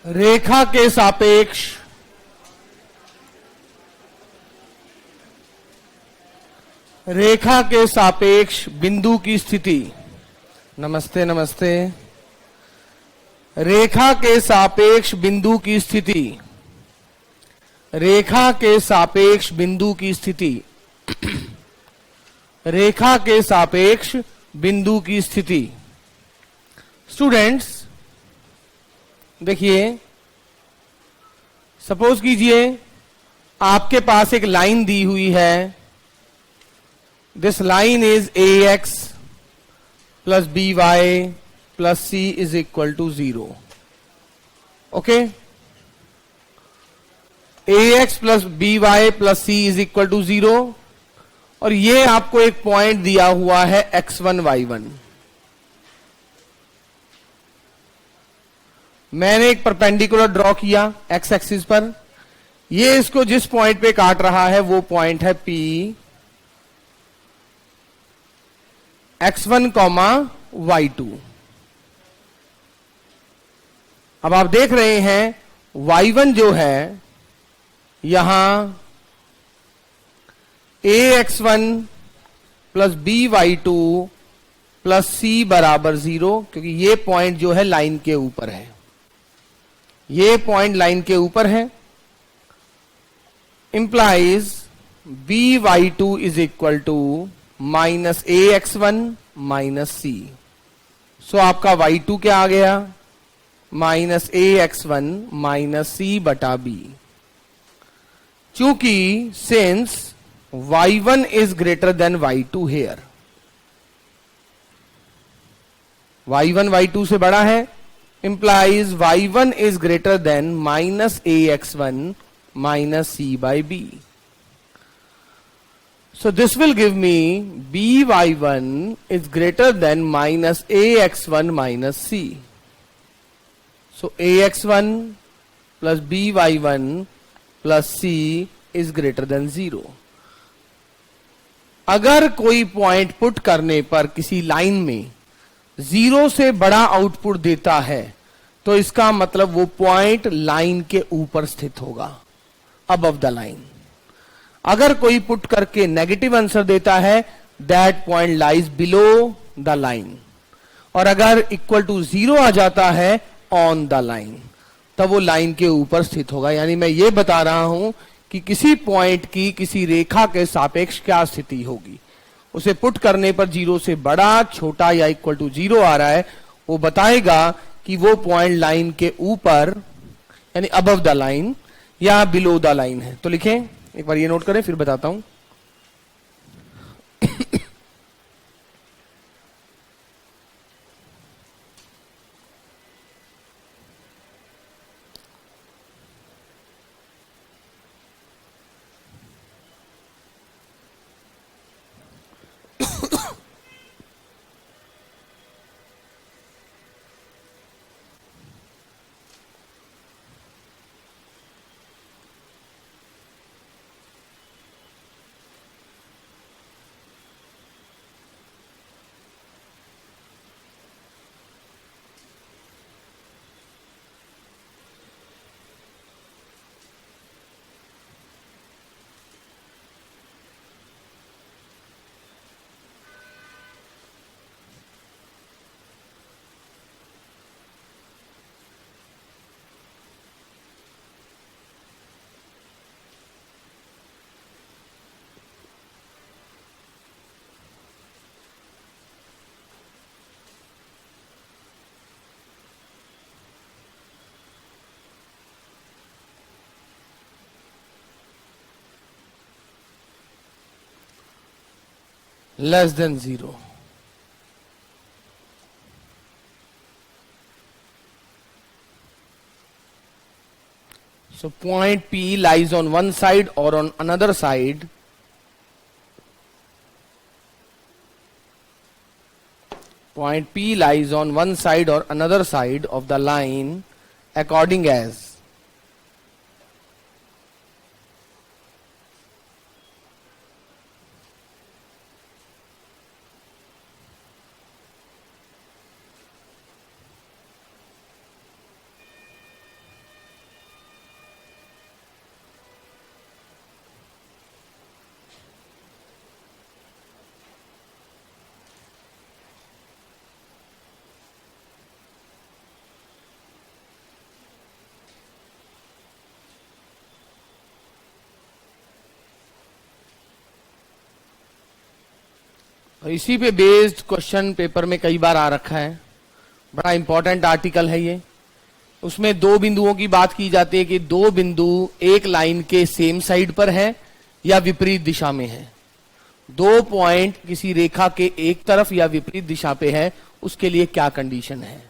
रेखा के सापेक्ष बिंदु की स्थिति। नमस्ते नमस्ते। रेखा के सापेक्ष बिंदु की स्थिति। रेखा के सापेक्ष बिंदु की स्थिति। रेखा के सापेक्ष बिंदु की स्थिति। स्टूडेंट्स देखिए, सपोज कीजिए आपके पास एक लाइन दी हुई है। This line is ax plus by plus c is equal to 0। Okay, ax plus by plus c is equal to 0 और ये आपको एक पॉइंट दिया हुआ है x1 y1। मैंने एक परपेंडिकुलर ड्रॉ किया x एक्सिस पर। ये इसको जिस पॉइंट पे काट रहा है वो पॉइंट है P x1 y2। अब आप देख रहे हैं y1 जो है यहां ax1 plus by2 plus c बराबर 0, क्योंकि ये पॉइंट जो है लाइन के ऊपर है। ये पॉइंट लाइन के ऊपर है। Implies by2 is equal to minus ax1 minus c। So आपका y2 क्या आ गया? माइनस ax1 माइनस c बटा b। चूंकि since y1 is greater than y2 here, y1 y2 से बड़ा है, implies y1 is greater than minus ax1 minus c by b. So this will give me by1 is greater than minus ax1 minus c. So ax1 plus by1 plus c is greater than 0. अगर कोई point put करने पर किसी line में 0 से बड़ा output देता है तो इसका मतलब वो पॉइंट लाइन के ऊपर स्थित होगा, अबव द लाइन। अगर कोई पुट करके नेगेटिव आंसर देता है, that point lies below the line. और अगर इक्वल टू 0 आ जाता है ऑन द लाइन, तब वो लाइन के ऊपर स्थित होगा। यानी मैं ये बता रहा हूं कि किसी पॉइंट की किसी रेखा के सापेक्ष क्या स्थिति होगी। उसे पुट करने पर 0 से बड़ा, छोटा या इक्वल टू 0 आ रहा है, वो बताएगा कि वो पॉइंट लाइन के ऊपर यानी अबव द लाइन या बिलो द लाइन है। तो लिखें, एक बार ये नोट करें फिर बताता हूं। less than 0. So point P lies on one side or on another side point P lies on one side or another side of the line according as और इसी पे बेस्ड क्वेश्चन पेपर में कई बार आ रखा है, बड़ा इंपॉर्टेंट आर्टिकल है ये। उसमें दो बिंदुओं की बात की जाती है कि दो बिंदु एक लाइन के सेम साइड पर है या विपरीत दिशा में है। दो पॉइंट किसी रेखा के एक तरफ या विपरीत दिशा पे है, उसके लिए क्या कंडीशन है।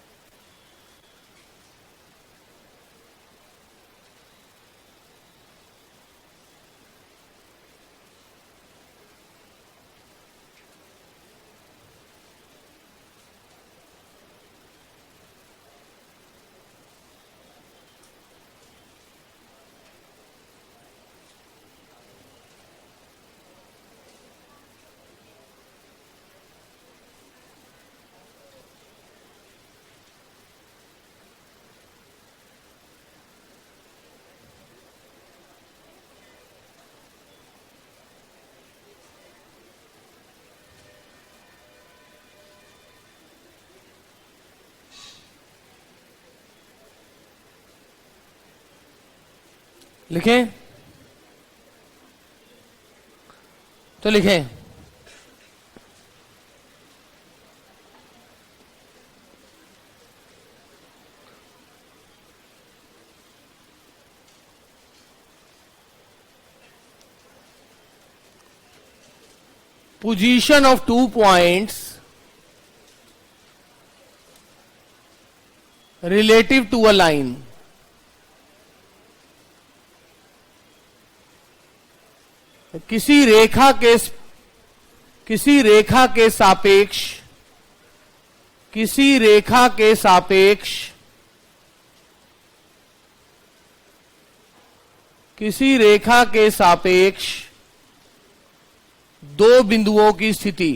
लिखें तो लिखें। Position of 2 points relative to a line. किसी रेखा के सापेक्ष दो बिंदुओं की स्थिति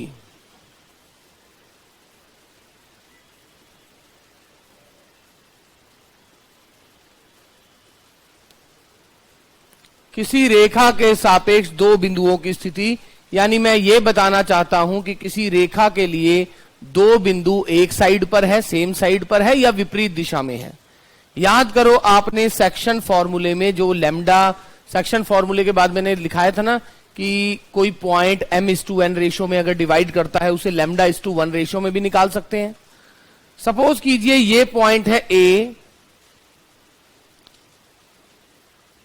किसी रेखा के सापेक्ष दो बिंदुओं की स्थिति, यानी मैं ये बताना चाहता हूं कि किसी रेखा के लिए दो बिंदु एक साइड पर है, सेम साइड पर है या विपरीत दिशा में है। याद करो आपने सेक्शन फॉर्मूले में जो लैम्डा, सेक्शन फॉर्मूले के बाद मैंने लिखाया था ना कि कोई पॉइंट m/n रेशो में अगर डिवाइड करता है उसे λ/1 रेशो में भी निकाल सकते हैं। सपोज कीजिए ये पॉइंट है A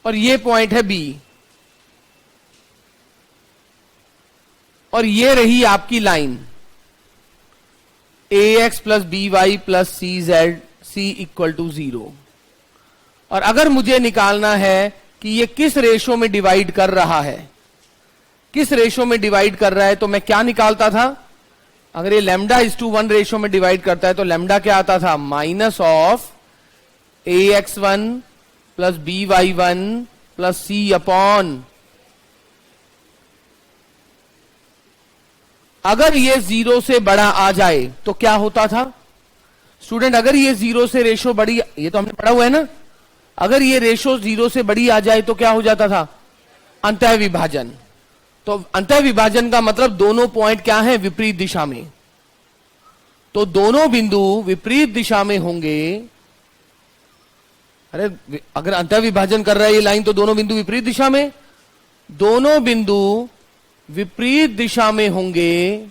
और ये पॉइंट है B और ये रही आपकी line ax plus by plus cz c=0। और अगर मुझे निकालना है कि ये किस रेशो में डिवाइड कर रहा है, किस रेशो में डिवाइड कर रहा है, तो मैं क्या निकालता था। अगर ये λ/1 रेशो में डिवाइड करता है तो लैम्डा क्या आता था, minus of ax1 plus by1 plus c upon, अगर ये 0 से बड़ा आ जाए तो क्या होता था स्टूडेंट, अगर ये 0 से रेशो बड़ी, ये तो हमने पढ़ा हुआ है ना, अगर ये रेशो 0 से बड़ी आ जाए तो क्या हो जाता था, अंतः विभाजन। तो अंतः विभाजन का मतलब दोनों पॉइंट क्या है, विपरीत दिशा में। तो दोनों बिंदु विपरीत दिशा में होंगे। अरे अगर अंतः विभाजन कर रहा है ये लाइन तो दोनों बिंदु विपरीत दिशा में, दोनों बिंदु विपरीत दिशा में होंगे,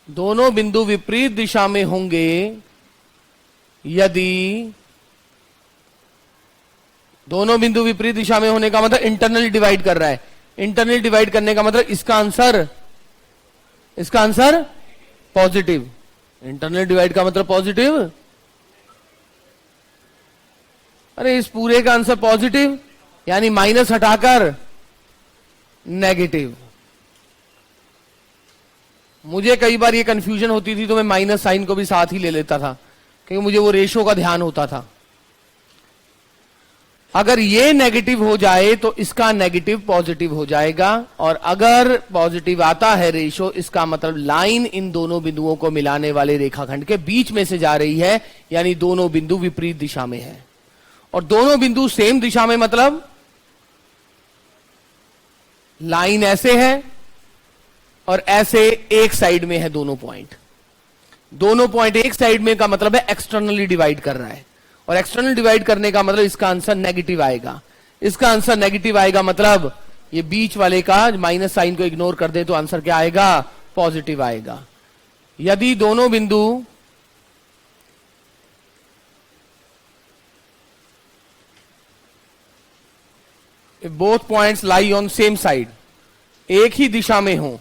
दोनों बिंदु विपरीत दिशा में होंगे यदि दोनों बिंदु विपरीत दिशा में होने का मतलब इंटरनली डिवाइड कर रहा है। इंटरनली डिवाइड करने का मतलब इसका आंसर पॉजिटिव। इंटरनल डिवाइड का मतलब पॉजिटिव। अरे इस पूरे का आंसर पॉजिटिव, यानी माइनस हटाकर नेगेटिव। मुझे कई बार ये कंफ्यूजन होती थी तो मैं माइनस साइन को भी साथ ही ले लेता था क्योंकि मुझे वो रेशो का ध्यान होता था। अगर ये नेगेटिव हो जाए तो इसका नेगेटिव पॉजिटिव हो जाएगा, और अगर पॉजिटिव आता है रेशो, इसका मतलब लाइन इन दोनों बिंदुओं को मिलाने वाले रेखाखंड के बीच में से जा रही है, यानी दोनों बिंदु विपरीत दिशा में है। और दोनों बिंदु सेम दिशा में मतलब लाइन ऐसे है और ऐसे एक साइड में है दोनों पॉइंट। दोनों पॉइंट एक साइड में का मतलब है एक्सटर्नली डिवाइड कर रहा है, और एक्सटर्नल डिवाइड करने का मतलब इसका आंसर नेगेटिव आएगा। इसका आंसर नेगेटिव आएगा मतलब ये बीच वाले का माइनस साइन को इग्नोर कर दे तो आंसर क्या आएगा, पॉजिटिव आएगा। यदि दोनों बिंदु both points lie on same side, एक ही दिशा में हो,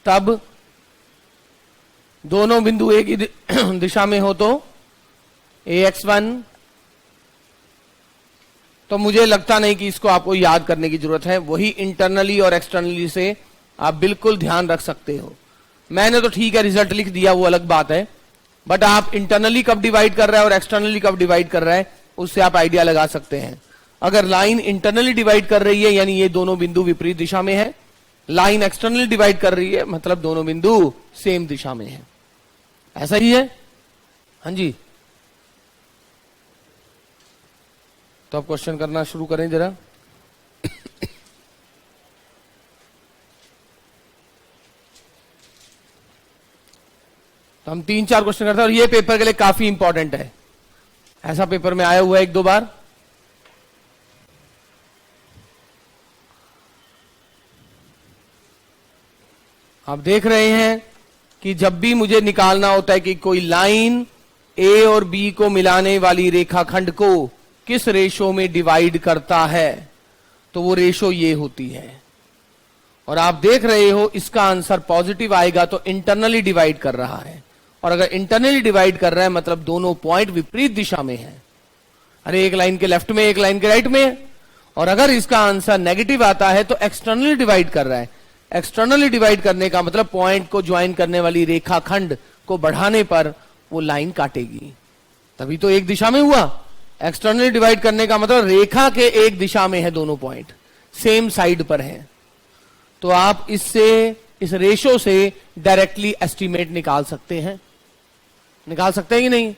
तब दोनों बिंदु एक ही दिशा में हो तो ax1, तो मुझे लगता नहीं कि इसको आपको याद करने की जरूरत है, वही इंटरनली और एक्सटर्नली से आप बिल्कुल ध्यान रख सकते हो। मैंने तो ठीक है रिजल्ट लिख दिया, वो अलग बात है, बट आप इंटरनली कब डिवाइड कर रहा है और एक्सटर्नली कब डिवाइड कर रहा है उससे आप आइडिया लगा सकते हैं। अगर लाइन इंटरनली डिवाइड कर रही है यानी ये दोनों बिंदु विपरीत दिशा में है, लाइन एक्सटर्नली डिवाइड कर रही है मतलब दोनों बिंदु सेम दिशा में है। ऐसा ही है, हाँ जी। तो आप क्वेश्चन करना शुरू करें जरा। तो हम 3-4 क्वेश्चन करते हैं और ये पेपर के लिए काफी इंपॉर्टेंट है, ऐसा पेपर में आया हुआ है 1-2 बार। आप देख रहे हैं कि जब भी मुझे निकालना होता है कि कोई लाइन ए और बी को मिलाने वाली रेखाखंड को किस रेशो में डिवाइड करता है, तो वो रेशो ये होती है। और आप देख रहे हो इसका आंसर पॉजिटिव आएगा तो इंटरनली डिवाइड कर रहा है, और अगर इंटरनली डिवाइड कर रहा है मतलब दोनों पॉइंट विपरीत दिशा में है। अरे एक लाइन के लेफ्ट में एक लाइन के राइट में। और अगर इसका आंसर नेगेटिव आता है तो एक्सटर्नली डिवाइड कर रहा है। एक्सटर्नली डिवाइड करने का मतलब पॉइंट को ज्वाइन करने वाली रेखाखंड को बढ़ाने पर वो लाइन काटेगी, तभी तो एक दिशा में हुआ। एक्सटर्नली डिवाइड करने का मतलब रेखा के एक दिशा में है, दोनों पॉइंट सेम साइड पर हैं। तो आप इससे, इस रेशो से डायरेक्टली एस्टिमेट निकाल सकते हैं। निकाल सकते हैं कि नहीं?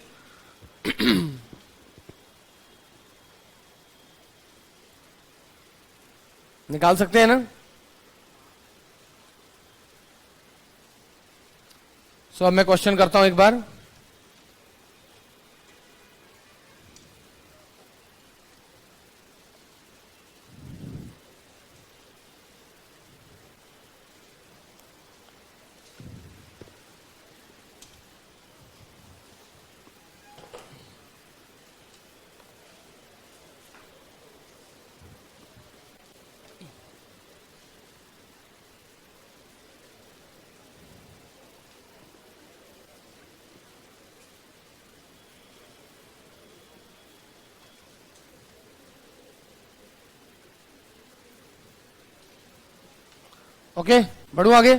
निकाल सकते हैं ना? सो अब मैं क्वेश्चन करता हूं एक बार। ओके, बढ़ू आगे।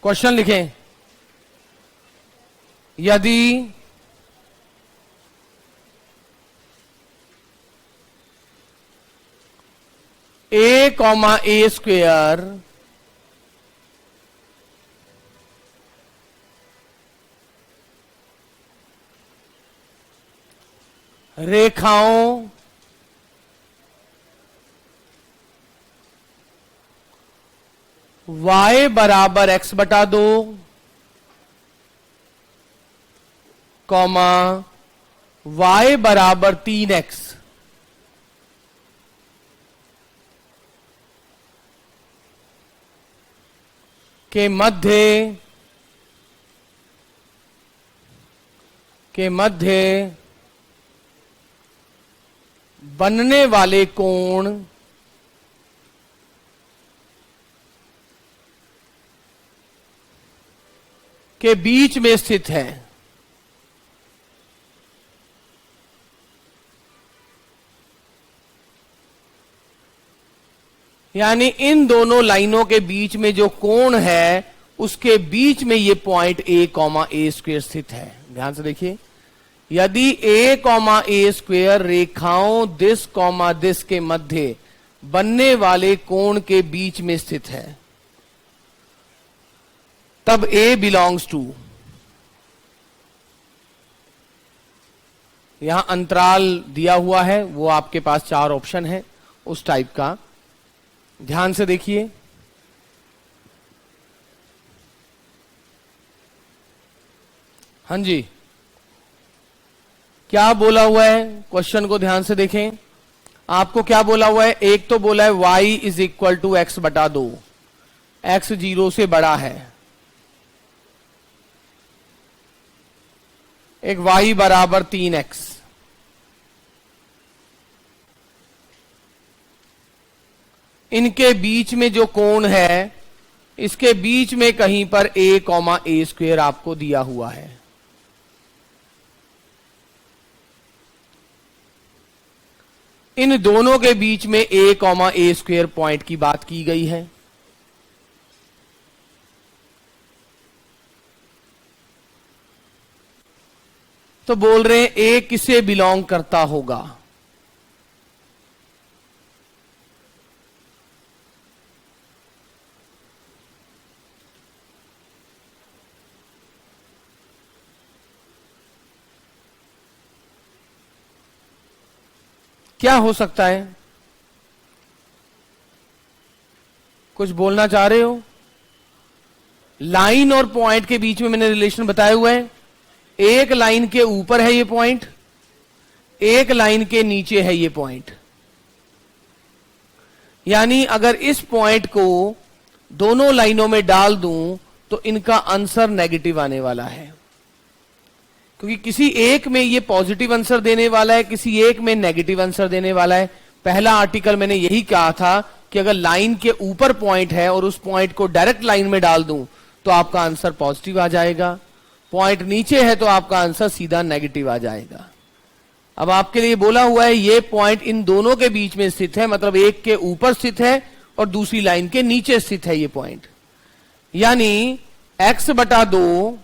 क्वेश्चन लिखें। यदि a, स्क्वेयर रेखाओं y बराबर x/2 कॉमा y बराबर 3x के मध्य बनने वाले कोण के बीच में स्थित है। यानी इन दोनों लाइनों के बीच में जो कोण है उसके बीच में ये पॉइंट a, स्क्वेयर स्थित है। ध्यान से देखिए, यदि a, स्क्वेयर रेखाओं दिस के मध्य बनने वाले कोण के बीच में स्थित है, तब a बिलोंग्स टू, यहां अंतराल दिया हुआ है, वो आपके पास 4 ऑप्शन है, उस टाइप का। ध्यान से देखिए, हाँ जी, क्या बोला हुआ है, क्वेश्चन को ध्यान से देखें। आपको क्या बोला हुआ है, एक तो बोला है y is equal to X बटा 2, x 0 से बड़ा है, एक y बराबर 3x। इनके बीच में जो कोण है, इसके बीच में कहीं पर a, a² आपको दिया हुआ है। इन दोनों के बीच में a, a² पॉइंट की बात की गई है। तो बोल रहे हैं a किसे बिलोंग करता होगा। क्या हो सकता है, कुछ बोलना चाह रहे हो? लाइन और पॉइंट के बीच में मैंने रिलेशन बताया हुआ है। एक लाइन के ऊपर है ये पॉइंट, एक लाइन के नीचे है ये पॉइंट। यानी अगर इस पॉइंट को दोनों लाइनों में डाल दूं तो इनका आंसर नेगेटिव आने वाला है, क्योंकि किसी एक में ये पॉजिटिव आंसर देने वाला है, किसी एक में नेगेटिव आंसर देने वाला है। पहला आर्टिकल मैंने यही कहा था कि अगर लाइन के ऊपर पॉइंट है और उस पॉइंट को डायरेक्ट लाइन में डाल दूं तो आपका आंसर पॉजिटिव आ जाएगा, पॉइंट नीचे है तो आपका आंसर सीधा नेगेटिव आ जाएगा। अब आपके लिए बोला हुआ है ये पॉइंट इन दोनों के बीच में स्थित है, मतलब एक के ऊपर स्थित है और दूसरी लाइन के नीचे स्थित है ये पॉइंट। यानी x बटा 2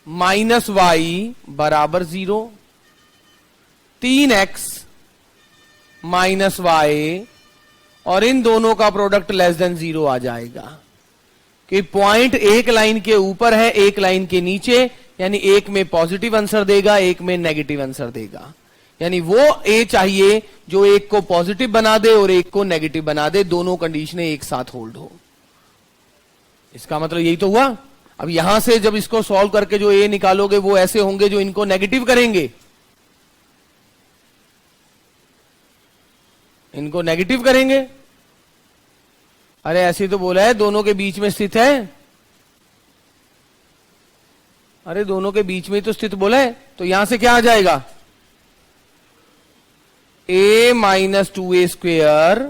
माइनस वाई बराबर 0, 3x माइनस वाई, और इन दोनों का प्रोडक्ट लेस देन 0 आ जाएगा कि पॉइंट एक लाइन के ऊपर है, एक लाइन के नीचे, यानी एक में पॉजिटिव आंसर देगा, एक में नेगेटिव आंसर देगा। यानी वो ए चाहिए जो एक को पॉजिटिव बना दे और एक को नेगेटिव बना दे, दोनों कंडीशनें एक साथ होल्ड हो। इसका मतलब यही तो हुआ। अब यहां से जब इसको सॉल्व करके जो ए निकालोगे वो ऐसे होंगे जो इनको नेगेटिव करेंगे, इनको नेगेटिव करेंगे। अरे ऐसे तो बोला है दोनों के बीच में स्थित है, अरे दोनों के बीच में तो स्थित बोला है, तो यहां से क्या आ जाएगा, a minus 2a²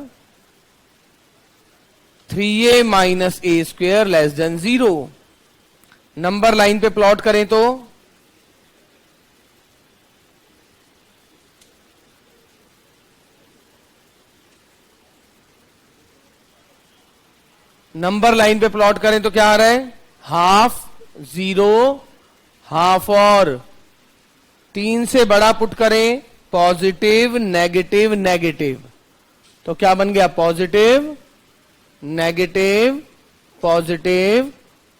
3a minus a² less than 0। Number line पे प्लॉट करें तो नंबर लाइन पे प्लॉट करें तो क्या आ रहा है, हाफ, 0, हाफ, और 3 से बड़ा पुट करें, पॉजिटिव, नेगेटिव, नेगेटिव, तो क्या बन गया, पॉजिटिव, नेगेटिव, पॉजिटिव,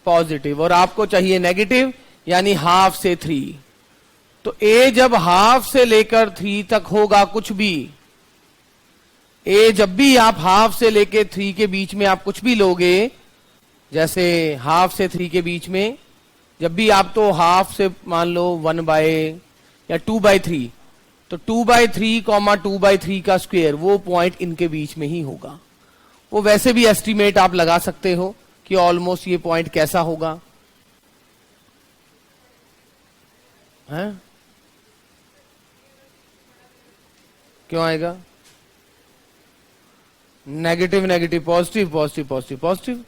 पॉजिटिव, और आपको चाहिए नेगेटिव, यानी हाफ से 3। तो ए जब हाफ से लेकर 3 तक होगा कुछ भी, ए जब भी आप हाफ से लेकर 3 के बीच में आप कुछ भी लोगे, जैसे हाफ से 3 के बीच में जब भी आप, तो हाफ से मान लो 1 या 2/3, तो 2/3 2/3 का स्क्वायर, वो पॉइंट इनके बीच में ही होगा। वो वैसे भी एस्टिमेट आप लगा सकते हो कि ऑलमोस्ट ये पॉइंट कैसा होगा, है? क्यों आएगा, negative negative positive, positive positive positive.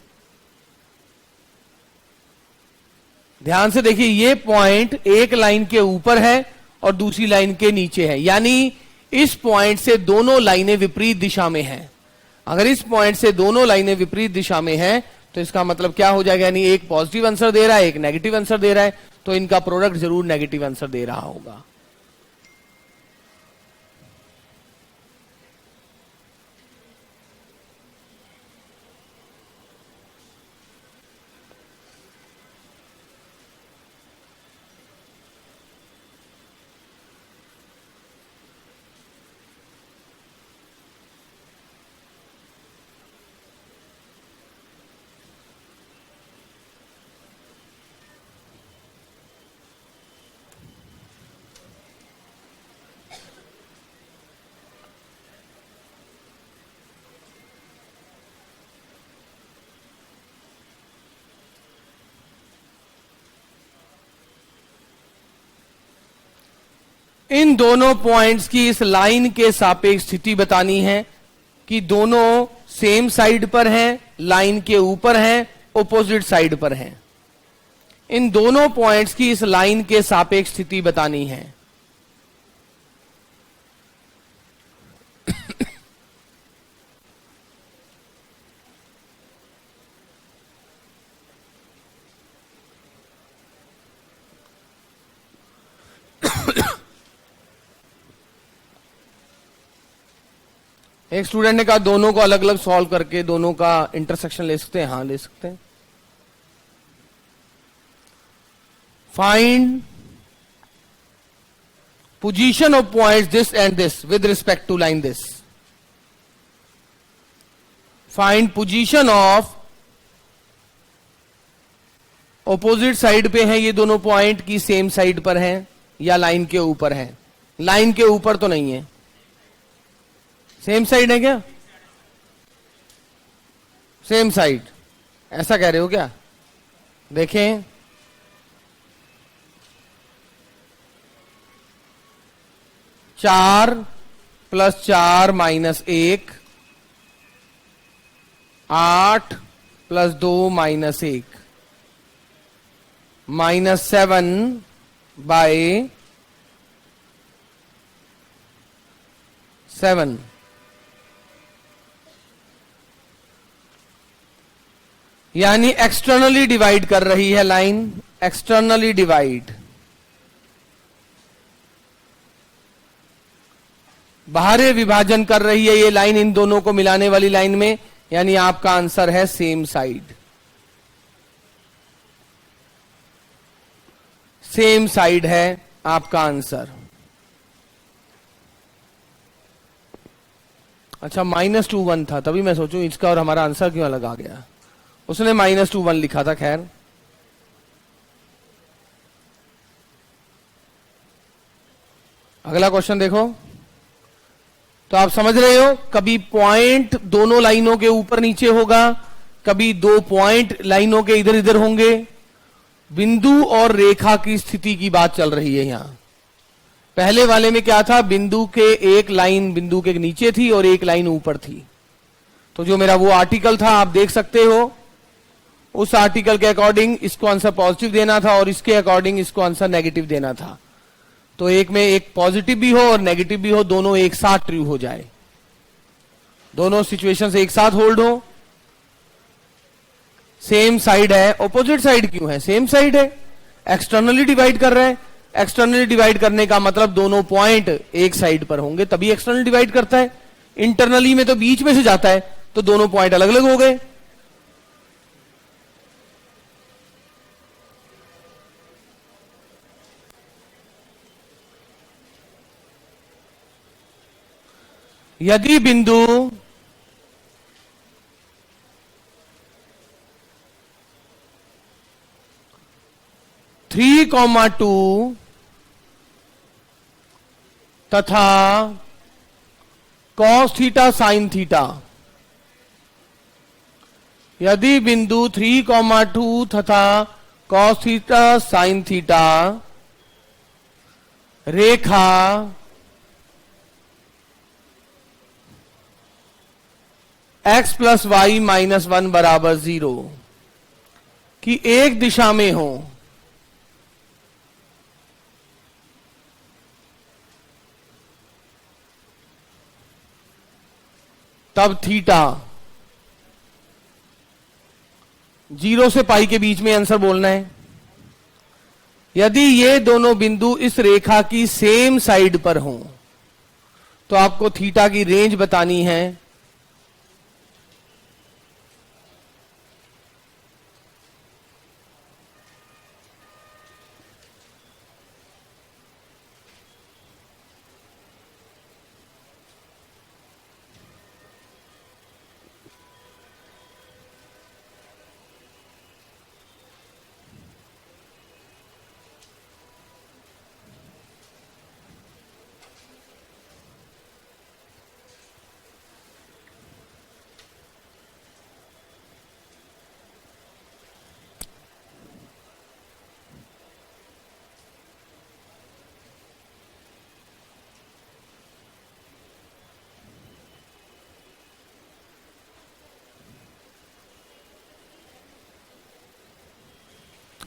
ध्यान से देखिए, ये पॉइंट एक लाइन के ऊपर है और दूसरी लाइन के नीचे है, यानी इस पॉइंट से दोनों लाइनें विपरीत दिशा में हैं। अगर इस पॉइंट से दोनों लाइनें विपरीत दिशा में हैं तो इसका मतलब क्या हो जाएगा, यानी एक पॉजिटिव आंसर दे रहा है, एक नेगेटिव आंसर दे रहा है, तो इनका प्रोडक्ट जरूर नेगेटिव आंसर दे रहा होगा। इन दोनों पॉइंट्स की इस लाइन के सापेक्ष स्थिति बतानी है कि दोनों सेम साइड पर हैं, लाइन के ऊपर हैं, ऑपोजिट साइड पर हैं। इन दोनों पॉइंट्स की इस लाइन के सापेक्ष स्थिति बतानी है। एक स्टूडेंट ने कहा दोनों को अलग अलग सॉल्व करके दोनों का इंटरसेक्शन ले सकते हैं। हाँ, ले सकते हैं। Find position of points this and this with respect to line this. Find position of, opposite side पे हैं ये दोनों पॉइंट की सेम साइड पर हैं या लाइन के ऊपर हैं। लाइन के ऊपर तो नहीं है, सेम साइड है क्या? सेम साइड, ऐसा कह रहे हो क्या? देखें, चार plus 4 minus 1, 8 plus 2 minus 1, -7 by 7। यानी एक्सटर्नली डिवाइड कर रही है लाइन, एक्सटर्नली डिवाइड। बाहरी विभाजन कर रही है ये लाइन इन दोनों को मिलाने वाली लाइन में, यानी आपका आंसर है सेम साइड। सेम साइड है आपका आंसर। अच्छा, -2 1 था, तभी मैं सोचूं इसका और हमारा आंसर क्यों अलग आ गया। उसने -2 1 लिखा था। खैर, अगला क्वेश्चन देखो। तो आप समझ रहे हो, कभी पॉइंट दोनों लाइनों के ऊपर नीचे होगा, कभी दो पॉइंट लाइनों के इधर इधर होंगे। बिंदु और रेखा की स्थिति की बात चल रही है यहां। पहले वाले में क्या था, बिंदु के एक लाइन बिंदु के नीचे थी और एक लाइन ऊपर थी। तो जो मेरा वो आर्टिकल था आप देख सकते हो, उस आर्टिकल के अकॉर्डिंग इसको आंसर पॉजिटिव देना था और इसके अकॉर्डिंग इसको आंसर नेगेटिव देना था। तो एक में एक पॉजिटिव भी हो और नेगेटिव भी हो, दोनों एक साथ ट्रू हो जाए, दोनों सिचुएशंस एक साथ होल्ड हो। सेम साइड है, ऑपोजिट साइड क्यों है? सेम साइड है, एक्सटर्नली डिवाइड कर रहा है। एक्सटर्नली डिवाइड करने का मतलब दोनों पॉइंट एक साइड पर होंगे तभी एक्सटर्नल डिवाइड करता है। इंटरनली में तो बीच में से जाता है, तो दोनों पॉइंट अलग अलग हो गए। यदि बिंदु थ्री कॉमा टू तथा कॉस थीटा साइन थीटा, यदि बिंदु 3,2 तथा कॉस थीटा साइन थीटा रेखा x प्लस वाई -1 बराबर 0 की एक दिशा में हो, तब थीटा 0 से पाई के बीच में आंसर बोलना है। यदि ये दोनों बिंदु इस रेखा की सेम साइड पर हों तो आपको थीटा की रेंज बतानी है।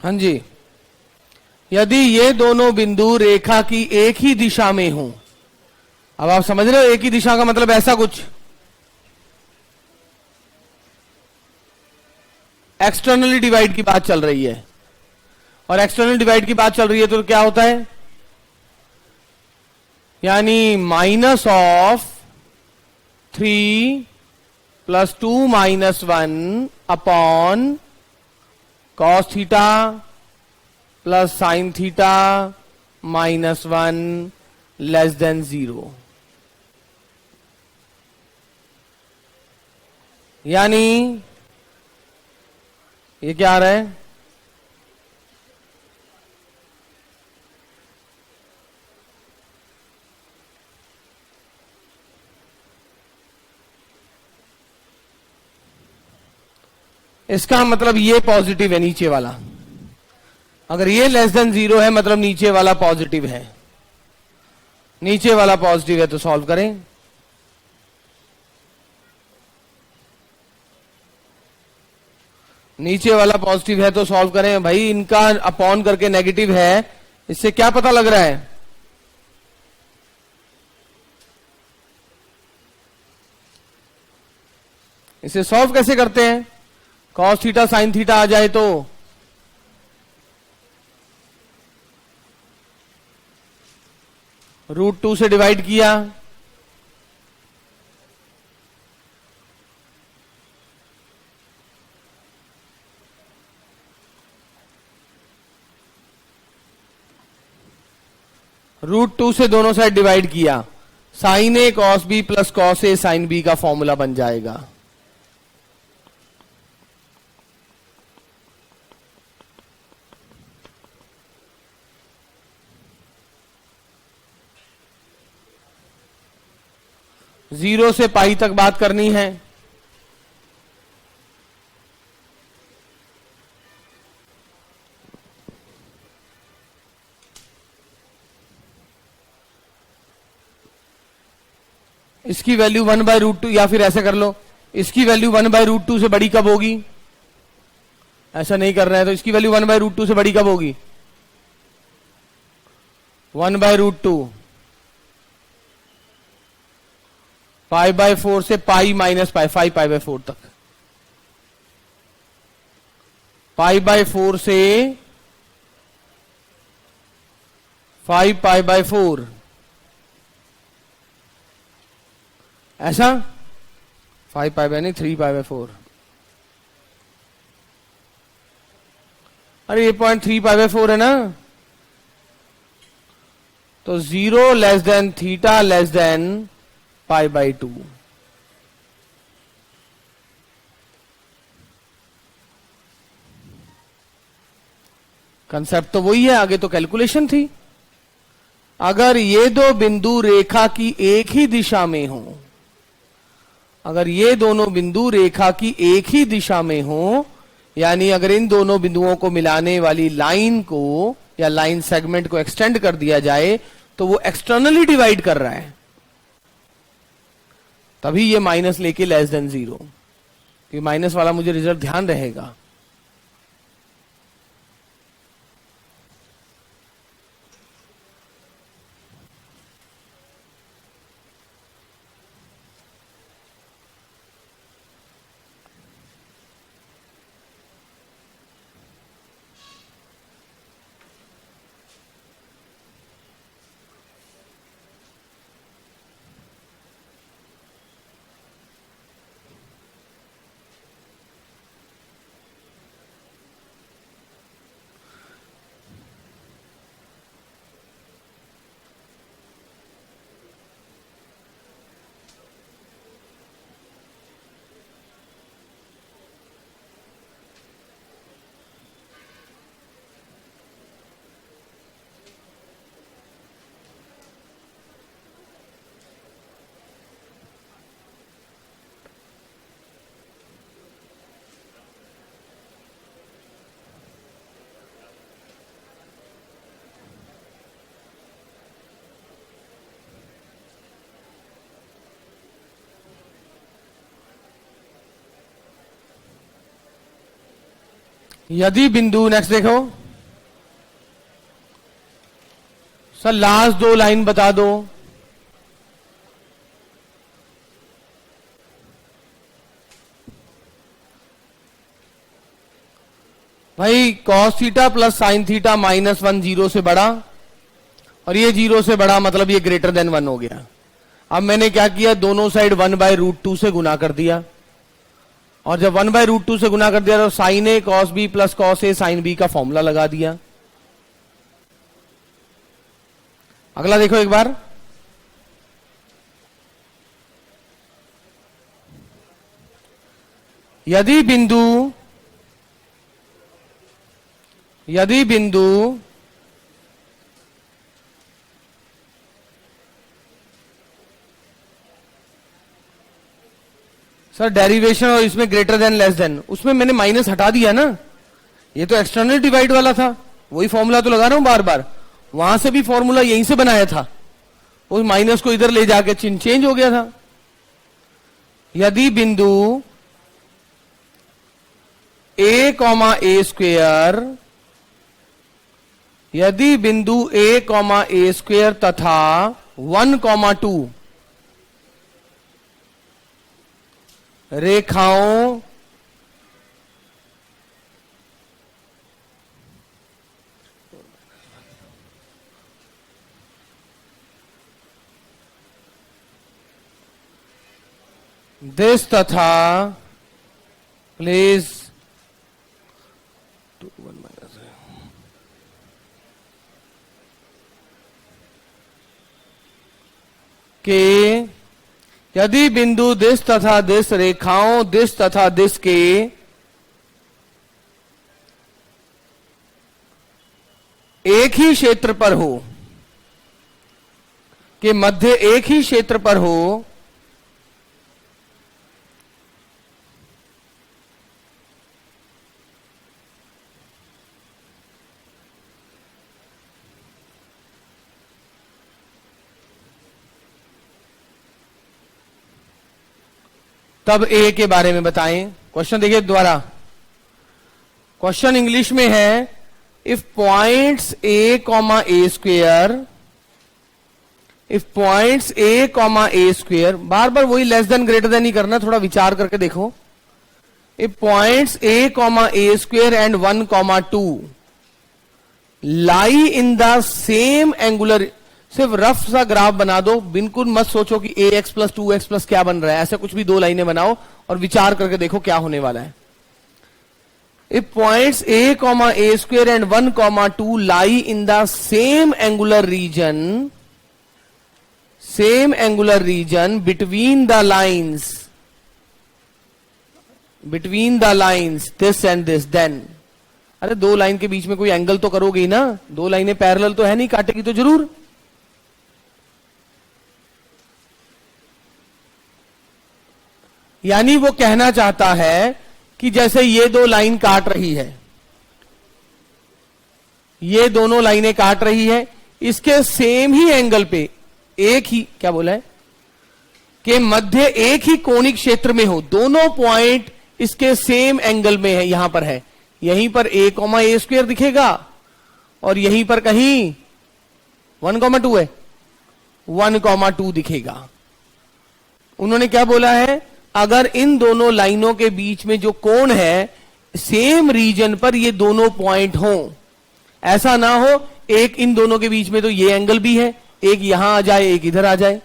हाँ जी, यदि ये दोनों बिंदु रेखा की एक ही दिशा में हो, अब आप समझ रहे हो एक ही दिशा का मतलब ऐसा कुछ, एक्सटर्नली डिवाइड की बात चल रही है, और एक्सटर्नल डिवाइड की बात चल रही है तो क्या होता है, यानी minus of 3 plus 2 minus 1 upon cos theta plus sine theta minus 1 less than 0। यानी ये क्या आ रहा है, इसका मतलब ये पॉजिटिव है नीचे वाला, अगर ये लेस देन 0 है मतलब नीचे वाला पॉजिटिव है, नीचे वाला पॉजिटिव है तो सॉल्व करें। नीचे वाला पॉजिटिव है तो सॉल्व करें भाई, इनका अपॉन करके नेगेटिव है, इससे क्या पता लग रहा है, इसे सॉल्व कैसे करते हैं, कॉस थीटा साइन थीटा आ जाए तो √2 से डिवाइड किया, √2 से दोनों साइड डिवाइड किया, sign A cos B plus cos A sine B का फॉर्मूला बन जाएगा। जीरो से पाई तक बात करनी है, इसकी वैल्यू 1/√2, या फिर ऐसे कर लो, इसकी वैल्यू 1/√2 से बड़ी कब होगी, ऐसा नहीं कर रहे हैं तो इसकी वैल्यू 1/√2 से बड़ी कब होगी, 1/√2 π/4 से पाई माइनस पाई 5 π/4 तक, π/4 से 5 π/4, ऐसा 5 π नहीं 3 π/4, अरे ये पॉइंट 3 π/4 है ना, तो 0 less than theta less than π/2। Concept तो वही है, आगे तो कैलकुलेशन थी। अगर ये दो बिंदु रेखा की एक ही दिशा में हो, अगर ये दोनों बिंदु रेखा की एक ही दिशा में हो, यानी अगर इन दोनों बिंदुओं को मिलाने वाली लाइन को या लाइन सेगमेंट को एक्सटेंड कर दिया जाए तो वो एक्सटर्नली डिवाइड कर रहा है, तभी ये माइनस लेके लेस देन 0, कि माइनस वाला मुझे रिजल्ट ध्यान रहेगा। यदि बिंदु, नेक्स्ट देखो सर, लास्ट दो लाइन बता दो। भाई cos theta plus sine theta -1 zero से बड़ा, और ये जीरो से बड़ा मतलब ये ग्रेटर देन 1 हो गया। अब मैंने क्या किया, दोनों साइड 1/√2 से गुना कर दिया, और जब 1/√2 से गुना कर दिया तो sine A cos b plus cos a sine b का फॉर्मूला लगा दिया। अगला देखो एक बार, यदि बिंदु सर डेरिवेशन और इसमें ग्रेटर देन लेस देन, उसमें मैंने माइनस हटा दिया ना, ये तो एक्सटर्नल डिवाइड वाला था, वही फॉर्मूला तो लगा रहा हूं बार बार, वहां से भी फॉर्मूला यहीं से बनाया था, उस माइनस को इधर ले जाके चिन्ह चेंज हो गया था। यदि बिंदु a, a स्क्वेयर, यदि बिंदु a, a स्क्वेयर तथा 1, 2 रेखाओं दिस तथा प्लीज के, यदि बिंदु दिस तथा दिस रेखाओं दिस तथा दिस के एक ही क्षेत्र पर हो, के मध्य एक ही क्षेत्र पर हो, तब ए के बारे में बताएं। क्वेश्चन देखिए दोबारा, क्वेश्चन इंग्लिश में है, if points a, a square, if points a, a square, बार बार वही लेस देन ग्रेटर देन ही करना, थोड़ा विचार करके देखो। If points a, a square and 1, 2 lie in the same angular, सिर्फ रफ सा ग्राफ बना दो, बिल्कुल मत सोचो कि ax प्लस 2x प्लस क्या बन रहा है, ऐसा कुछ भी, दो लाइनें बनाओ और विचार करके देखो क्या होने वाला है। If points a, a square and 1, 2 lie in the same angular region between the lines this and this, then, अरे दो लाइन के बीच में कोई एंगल तो करोगे ही ना, दो लाइनें पैरेलल तो है नहीं, काटेगी तो जरूर। यानी वो कहना चाहता है कि जैसे ये दो लाइन काट रही है, ये दोनों लाइनें काट रही है, इसके सेम ही एंगल पे एक ही, क्या बोला है, के मध्य एक ही कोणिक क्षेत्र में हो, दोनों पॉइंट इसके सेम एंगल में है, यहां पर है, यहीं पर a, a स्क्वेयर दिखेगा और यहीं पर कहीं 1, 2 है, 1, 2 दिखेगा। उन्होंने क्या बोला है, अगर इन दोनों लाइनों के बीच में जो कोण है सेम रीजन पर ये दोनों पॉइंट हो, ऐसा ना हो एक इन दोनों के बीच में तो ये एंगल भी है, एक यहां आ जाए एक इधर आ जाए।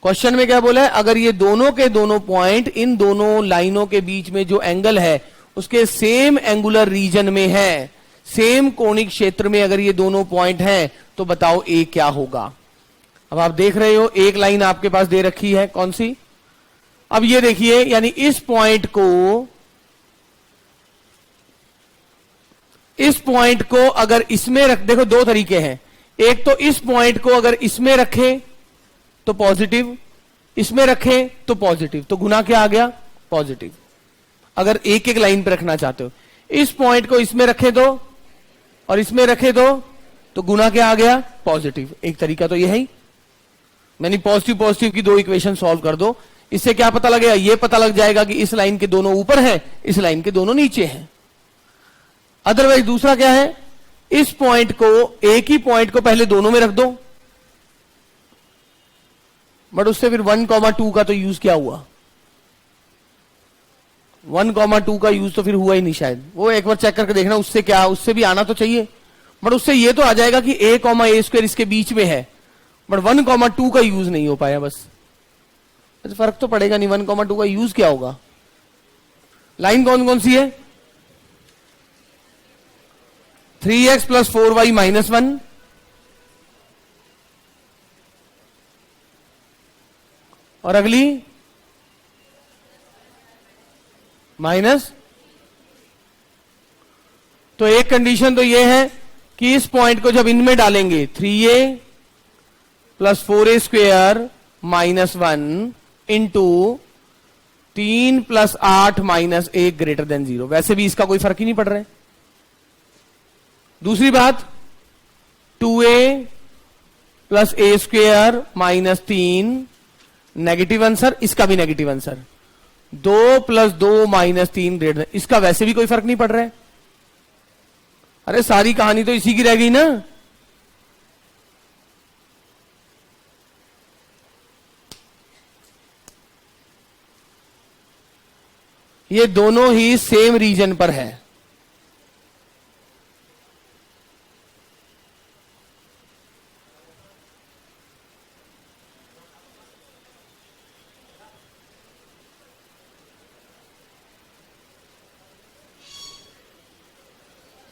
क्वेश्चन में क्या बोला है, अगर ये दोनों के दोनों पॉइंट इन दोनों लाइनों के बीच में जो एंगल है उसके सेम एंगुलर रीजन में है, सेम कोणिक क्षेत्र में अगर ये दोनों पॉइंट हैं, तो बताओ ए क्या होगा। अब आप देख रहे हो एक लाइन आपके पास दे रखी है, कौन सी, अब ये देखिए, यानी इस पॉइंट को अगर इसमें रख, देखो दो तरीके हैं, एक तो इस पॉइंट को अगर इसमें रखें तो पॉजिटिव, इसमें रखें तो पॉजिटिव, तो गुना क्या आ गया, पॉजिटिव। अगर एक एक लाइन पे रखना चाहते हो, इस पॉइंट को इसमें रखे दो और इसमें रखे दो तो गुना क्या आ गया, पॉजिटिव। एक तरीका तो यह है, मैंने पॉजिटिव की दो इक्वेशन सॉल्व कर दो, इससे क्या पता लगेगा, यह पता लग जाएगा कि इस लाइन के दोनों ऊपर हैं, इस लाइन के दोनों नीचे हैं। अदरवाइज दूसरा क्या है, इस पॉइंट को, एक ही पॉइंट को पहले दोनों में रख दो, बट उससे फिर 1,2 का तो यूज क्या हुआ, 1,2 का यूज तो फिर हुआ ही नहीं शायद। वो एक बार चेक करके देखना, उससे क्या, उससे भी आना तो चाहिए, बट उससे ये तो आ जाएगा कि a,a² इसके बीच में है, बट 1,2 का यूज नहीं हो पाया। बस फर्क तो पड़ेगा नहीं, 1,2 का यूज क्या होगा। लाइन कौन कौन सी है, 3x + 4y - 1, और अगली माइनस। तो एक कंडीशन तो ये है कि इस पॉइंट को जब इनमें डालेंगे 3a + 4a² - 1 इंटू 3 + 8 - 1 > 0। वैसे भी इसका कोई फर्क ही नहीं पड़ रहा है। दूसरी बात, 2a + a² - 3 नेगेटिव आंसर, इसका भी नेगेटिव आंसर। 2 + 2 - 3 > इसका वैसे भी कोई फर्क नहीं पड़ रहा है। अरे सारी कहानी तो इसी की रह गई ना। ये दोनों ही सेम रीजन पर है।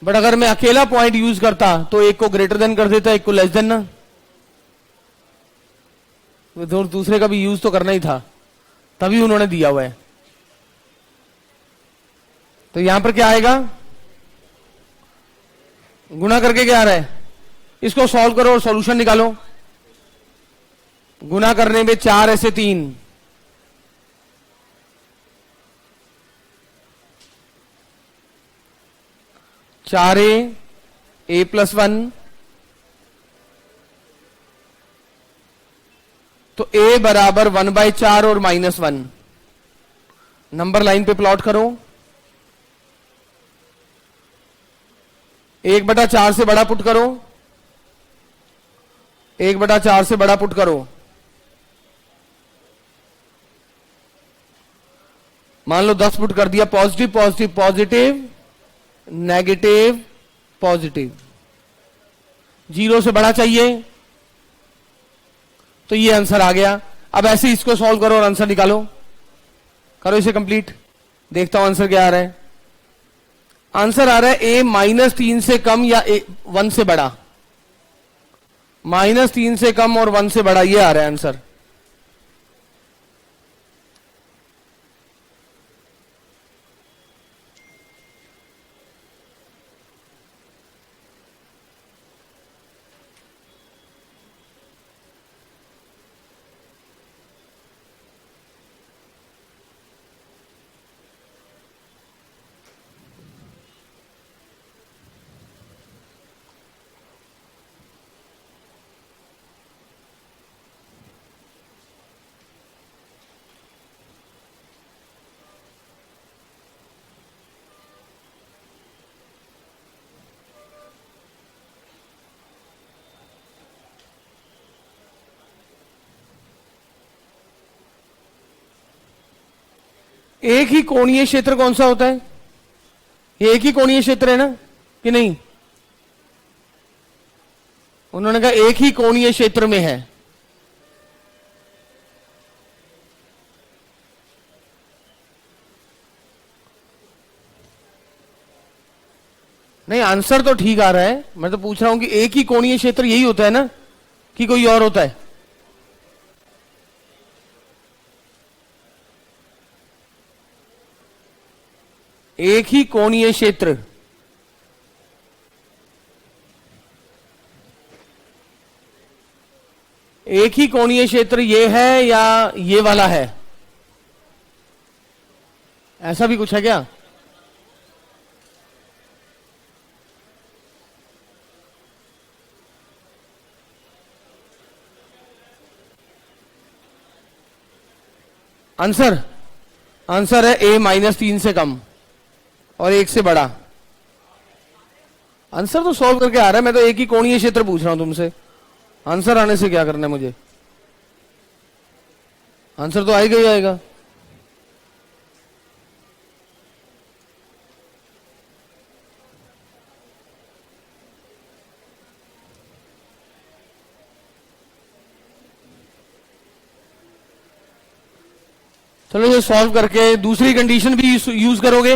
बट अगर मैं अकेला पॉइंट यूज करता तो एक को ग्रेटर देन कर देता, एक को लेस देन ना, दूसरे का भी यूज तो करना ही था, तभी उन्होंने दिया हुआ है। तो यहां पर क्या आएगा, गुणा करके क्या आ रहा है, इसको सॉल्व करो और सॉल्यूशन निकालो। गुणा करने में 4 ऐसे 3, चार a + 1, तो a बराबर 1/4 और -1। नंबर लाइन पे प्लॉट करो। 1/4 से बड़ा पुट करो, 1/4 से बड़ा पुट करो। मान लो 10 पुट कर दिया, positive positive positive, negative positive, 0 से बड़ा चाहिए, तो ये आंसर आ गया। अब ऐसे इसको सॉल्व करो और आंसर निकालो। करो इसे कंप्लीट, देखता हूं आंसर क्या आ रहा है। आंसर आ रहा है a -3 से कम या 1 से बड़ा, -3 से कम और 1 से बड़ा, ये आ रहा है आंसर। एक ही कोणीय क्षेत्र कौन सा होता है, ये एक ही कोणीय क्षेत्र है ना कि नहीं, उन्होंने कहा एक ही कोणीय क्षेत्र में है। नहीं, आंसर तो ठीक आ रहा है, मैं तो पूछ रहा हूं कि एक ही कोणीय क्षेत्र यही होता है ना कि कोई और होता है। एक ही कोणीय क्षेत्र, एक ही कोणीय क्षेत्र ये है या ये वाला है, ऐसा भी कुछ है क्या? आंसर आंसर है a -3 से कम और 1 से बड़ा। आंसर तो सॉल्व करके आ रहा है, मैं तो एक ही कोणीय क्षेत्र पूछ रहा हूं तुमसे। आंसर आने से क्या करना है मुझे? आंसर तो आएगा ही आएगा। चलो ये सॉल्व करके दूसरी कंडीशन भी यूज करोगे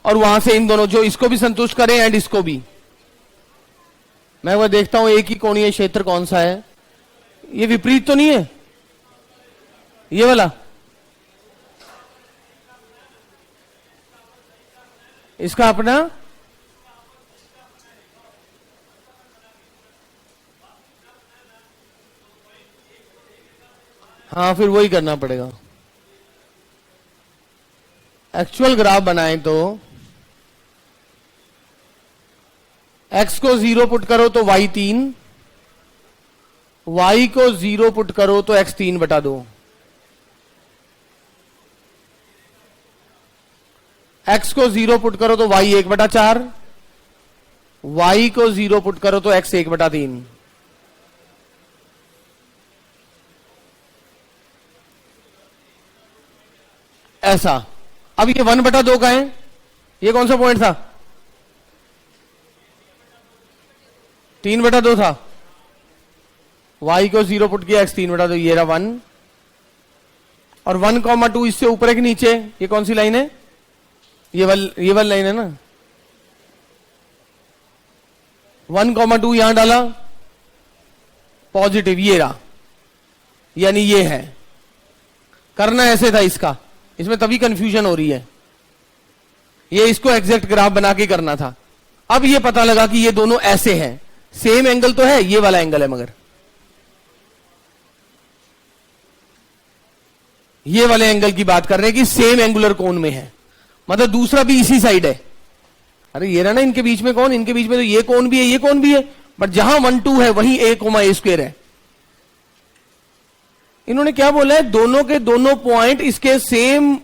और वहां से इन दोनों, जो इसको भी संतुष्ट करें एंड इसको भी। मैं वो देखता हूं एक ही कोणीय क्षेत्र कौन सा है। ये विपरीत तो नहीं है ये वाला? इसका अपना, हाँ फिर वही करना पड़ेगा। एक्चुअल ग्राफ बनाएं तो x को 0 पुट करो तो y 3, y को 0 पुट करो तो x 3/2, x को 0 पुट करो तो y 1/4, y को 0 पुट करो तो x 1/3। ऐसा। अब ये 1/2 का है, ये कौन सा पॉइंट था? 3/2 था। y को 0 पुट किया, x 3/2, ये रहा 1। और 1,2 इससे ऊपर है कि नीचे? ये कौन सी लाइन है? ये वाली लाइन है ना। 1,2 यहां डाला, पॉजिटिव ये रहा, यानी ये है। करना ऐसे था इसका, इसमें तभी कंफ्यूजन हो रही है। ये इसको एग्जैक्ट ग्राफ बना के करना था। अब ये पता लगा कि ये दोनों ऐसे हैं, सेम एंगल तो है, ये वाला एंगल है, मगर ये वाले एंगल की बात कर रहे हैं कि सेम एंगुलर कोण में है, मतलब दूसरा भी इसी साइड है। अरे ये रहा ना इनके बीच में कौन, इनके बीच में तो ये कोण भी है, ये कोण भी है, बट जहां 1 2 है वहीं a,a² है। इन्होंने क्या बोला है, दोनों के दोनों पॉइंट इसके सेम,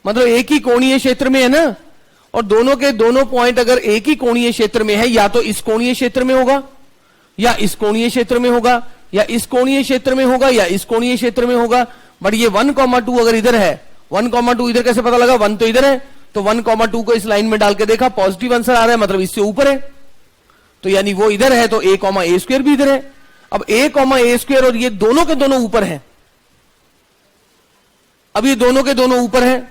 मतलब एक ही कोणीय क्षेत्र में है ना, और दोनों के दोनों पॉइंट अगर एक ही कोणीय क्षेत्र में है, या तो इस कोणीय क्षेत्र में होगा, या इस कोणीय क्षेत्र में होगा, या इस कोणीय क्षेत्र में होगा, या इस कोणीय क्षेत्र में होगा। बट ये 1,2 अगर इधर है, 1,2 इधर कैसे पता लगा? 1 तो इधर है, तो 1,2 को इस लाइन में डाल के देखा, पॉजिटिव आंसर आ रहा है, मतलब इससे ऊपर है, तो यानी वो इधर है, तो a,a² भी इधर है। अब a,a² और ये दोनों के दोनों ऊपर है। अब ये दोनों के दोनों ऊपर है,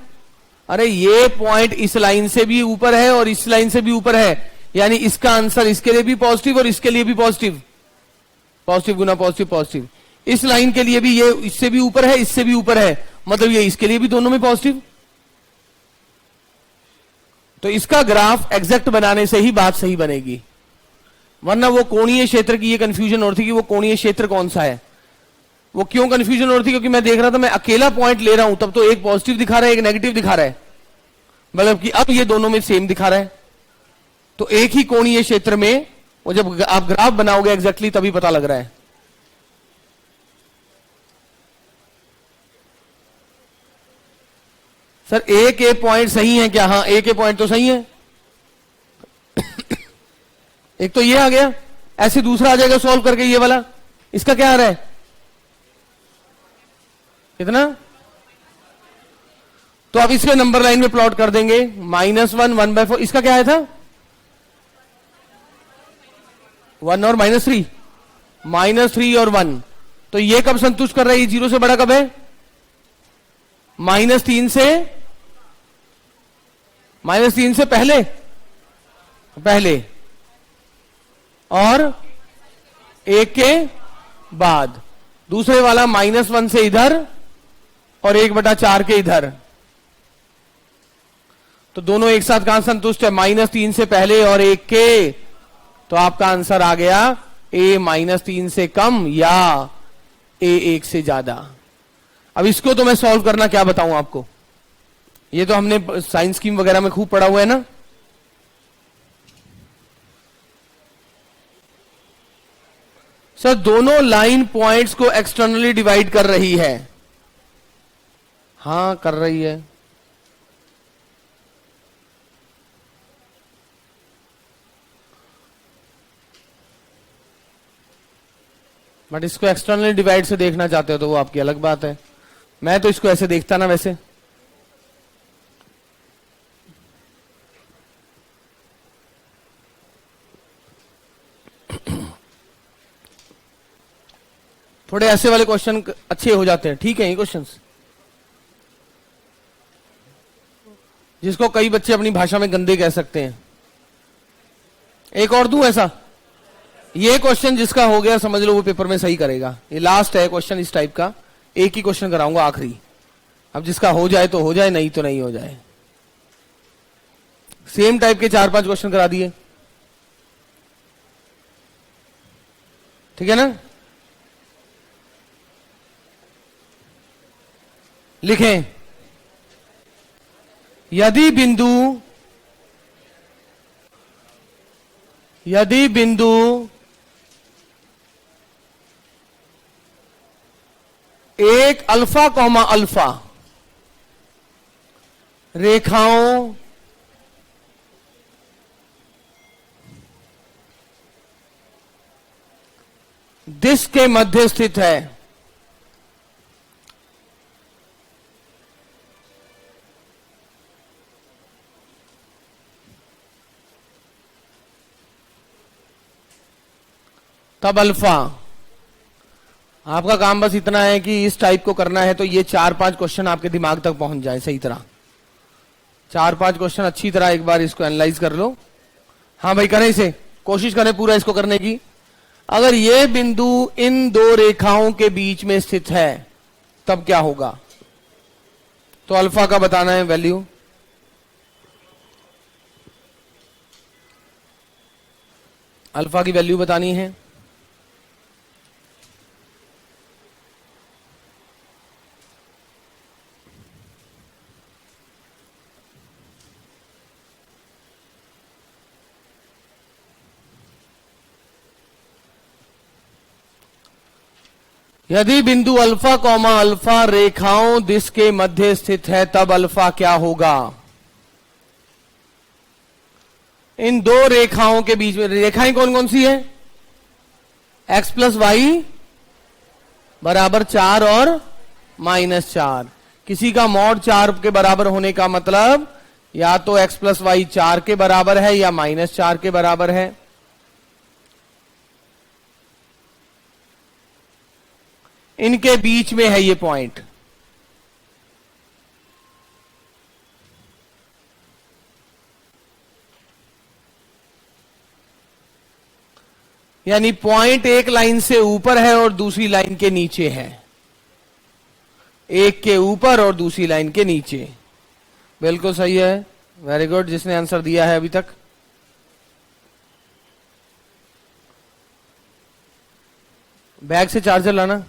अरे ये पॉइंट इस लाइन से भी ऊपर है और इस लाइन से भी ऊपर है, यानी इसका आंसर इसके लिए भी पॉजिटिव और इसके लिए भी पॉजिटिव, पॉजिटिव गुना पॉजिटिव पॉजिटिव। इस लाइन के लिए भी ये इससे भी ऊपर है, इससे भी ऊपर है, मतलब ये इसके लिए भी दोनों में पॉजिटिव। तो इसका ग्राफ एग्जैक्ट बनाने से ही बात सही बनेगी, वरना वो कोणीय क्षेत्र की ये कंफ्यूजन और थी कि वो कोणीय क्षेत्र कौन सा है। वो क्यों कंफ्यूजन हो रही थी? क्योंकि मैं देख रहा था, मैं अकेला पॉइंट ले रहा हूं, तब तो एक पॉजिटिव दिखा रहा है, एक नेगेटिव दिखा रहा है, मतलब कि अब ये दोनों में सेम दिखा रहा है। तो एक ही कोणीय क्षेत्र में वो जब आप ग्राफ बनाओगे एग्जैक्टली तभी पता लग रहा है। सर ए के पॉइंट सही है क्या? हाँ ए के पॉइंट तो सही है। एक तो ये आ गया, ऐसे दूसरा आ जाएगा सॉल्व करके, ये वाला, इसका क्या आ रहा है? कितना? तो अब इसके नंबर लाइन में प्लॉट कर देंगे, -1 1/4। इसका क्या आया था? 1 और -3, -3 और 1। तो ये कब संतुष्ट कर रहा है? ये 0 से बड़ा कब है? -3 से, -3 से पहले, पहले, और 1 के बाद। दूसरे वाला -1 से इधर और 1/4 के इधर, तो दोनों एक साथ कहां संतुष्ट है? -3 से पहले और 1 के। तो आपका आंसर आ गया a -3 से कम या a 1 से ज्यादा। अब इसको तो मैं सॉल्व करना क्या बताऊं आपको, ये तो हमने साइंस स्कीम वगैरह में खूब पढ़ा हुआ है ना। सर दोनों लाइन पॉइंट्स को एक्सटर्नली डिवाइड कर रही है। हां कर रही है। बट इसको एक्सटर्नली डिवाइड से देखना चाहते हो तो वो आपकी अलग बात है। मैं तो इसको ऐसे देखता ना वैसे। थोड़े ऐसे वाले क्वेश्चन अच्छे हो जाते हैं, ठीक है ये क्वेश्चंस, जिसको कई बच्चे अपनी भाषा में गंदे कह सकते हैं। एक और दूं ऐसा, ये क्वेश्चन जिसका हो गया समझ लो वो पेपर में सही करेगा। ये लास्ट है क्वेश्चन इस टाइप का, एक ही क्वेश्चन कराऊंगा आखिरी। अब जिसका हो जाए तो हो जाए, नहीं तो नहीं हो जाए। सेम टाइप के 4-5 क्वेश्चन करा दिए, ठीक है ना। लिखें, यदि बिंदु एक अल्फा कॉमा अल्फा रेखाओं दिश के मध्य स्थित है, तब अल्फा। आपका काम बस इतना है कि इस टाइप को करना है, तो ये 4-5 क्वेश्चन आपके दिमाग तक पहुंच जाए सही तरह। 4-5 क्वेश्चन अच्छी तरह एक बार इसको एनालाइज कर लो। हाँ भाई करें इसे, कोशिश करें पूरा इसको करने की। अगर ये बिंदु इन दो रेखाओं के बीच में स्थित है तब क्या होगा, तो अल्फा का बताना है वैल्यू। अल्फा की वैल्यू बतानी है। यदि बिंदु अल्फा कॉमा अल्फा रेखाओं दिश के मध्य स्थित है तब अल्फा क्या होगा। इन दो रेखाओं के बीच में रेखाएं कौन कौन सी है, x प्लस वाई बराबर 4 और -4। किसी का मॉड 4 के बराबर होने का मतलब या तो x प्लस वाई 4 के बराबर है या -4 के बराबर है। इनके बीच में है ये पॉइंट। यानी पॉइंट एक लाइन से ऊपर है और दूसरी लाइन के नीचे है, एक के ऊपर और दूसरी लाइन के नीचे। बिल्कुल सही है, वेरी गुड जिसने आंसर दिया है अभी तक। बैग से चार्जर लाना।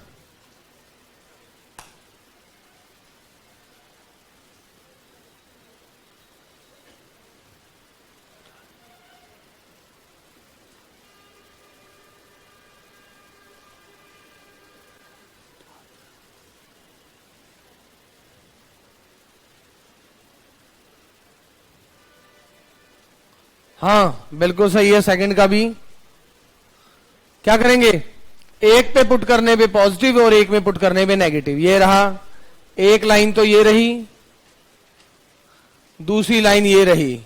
हाँ बिल्कुल सही है, सेकंड का भी। क्या करेंगे, एक पे पुट करने पे पॉजिटिव और एक में पुट करने पे नेगेटिव। ये रहा एक लाइन, तो ये रही, दूसरी लाइन ये रही।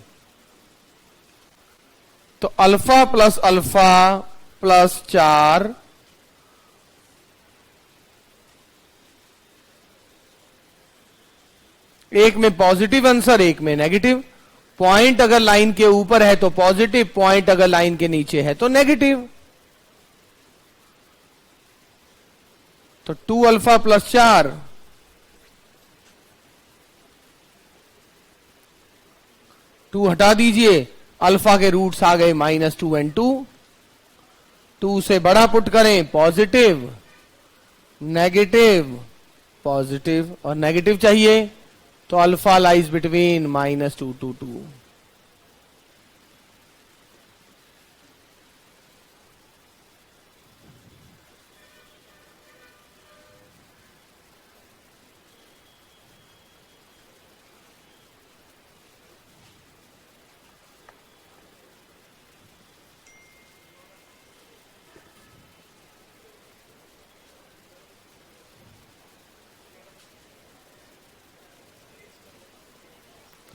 तो अल्फा प्लस 4 एक में पॉजिटिव आंसर, एक में नेगेटिव। पॉइंट अगर लाइन के ऊपर है तो पॉजिटिव, पॉइंट अगर लाइन के नीचे है तो नेगेटिव। तो 2 अल्फा प्लस 4 2 हटा दीजिए, अल्फा के रूट्स आ गए -2 और 2। 2 से बड़ा पुट करें पॉजिटिव, नेगेटिव, पॉजिटिव और नेगेटिव चाहिए, तो अल्फा लाइज बिटवीन -2 to 2।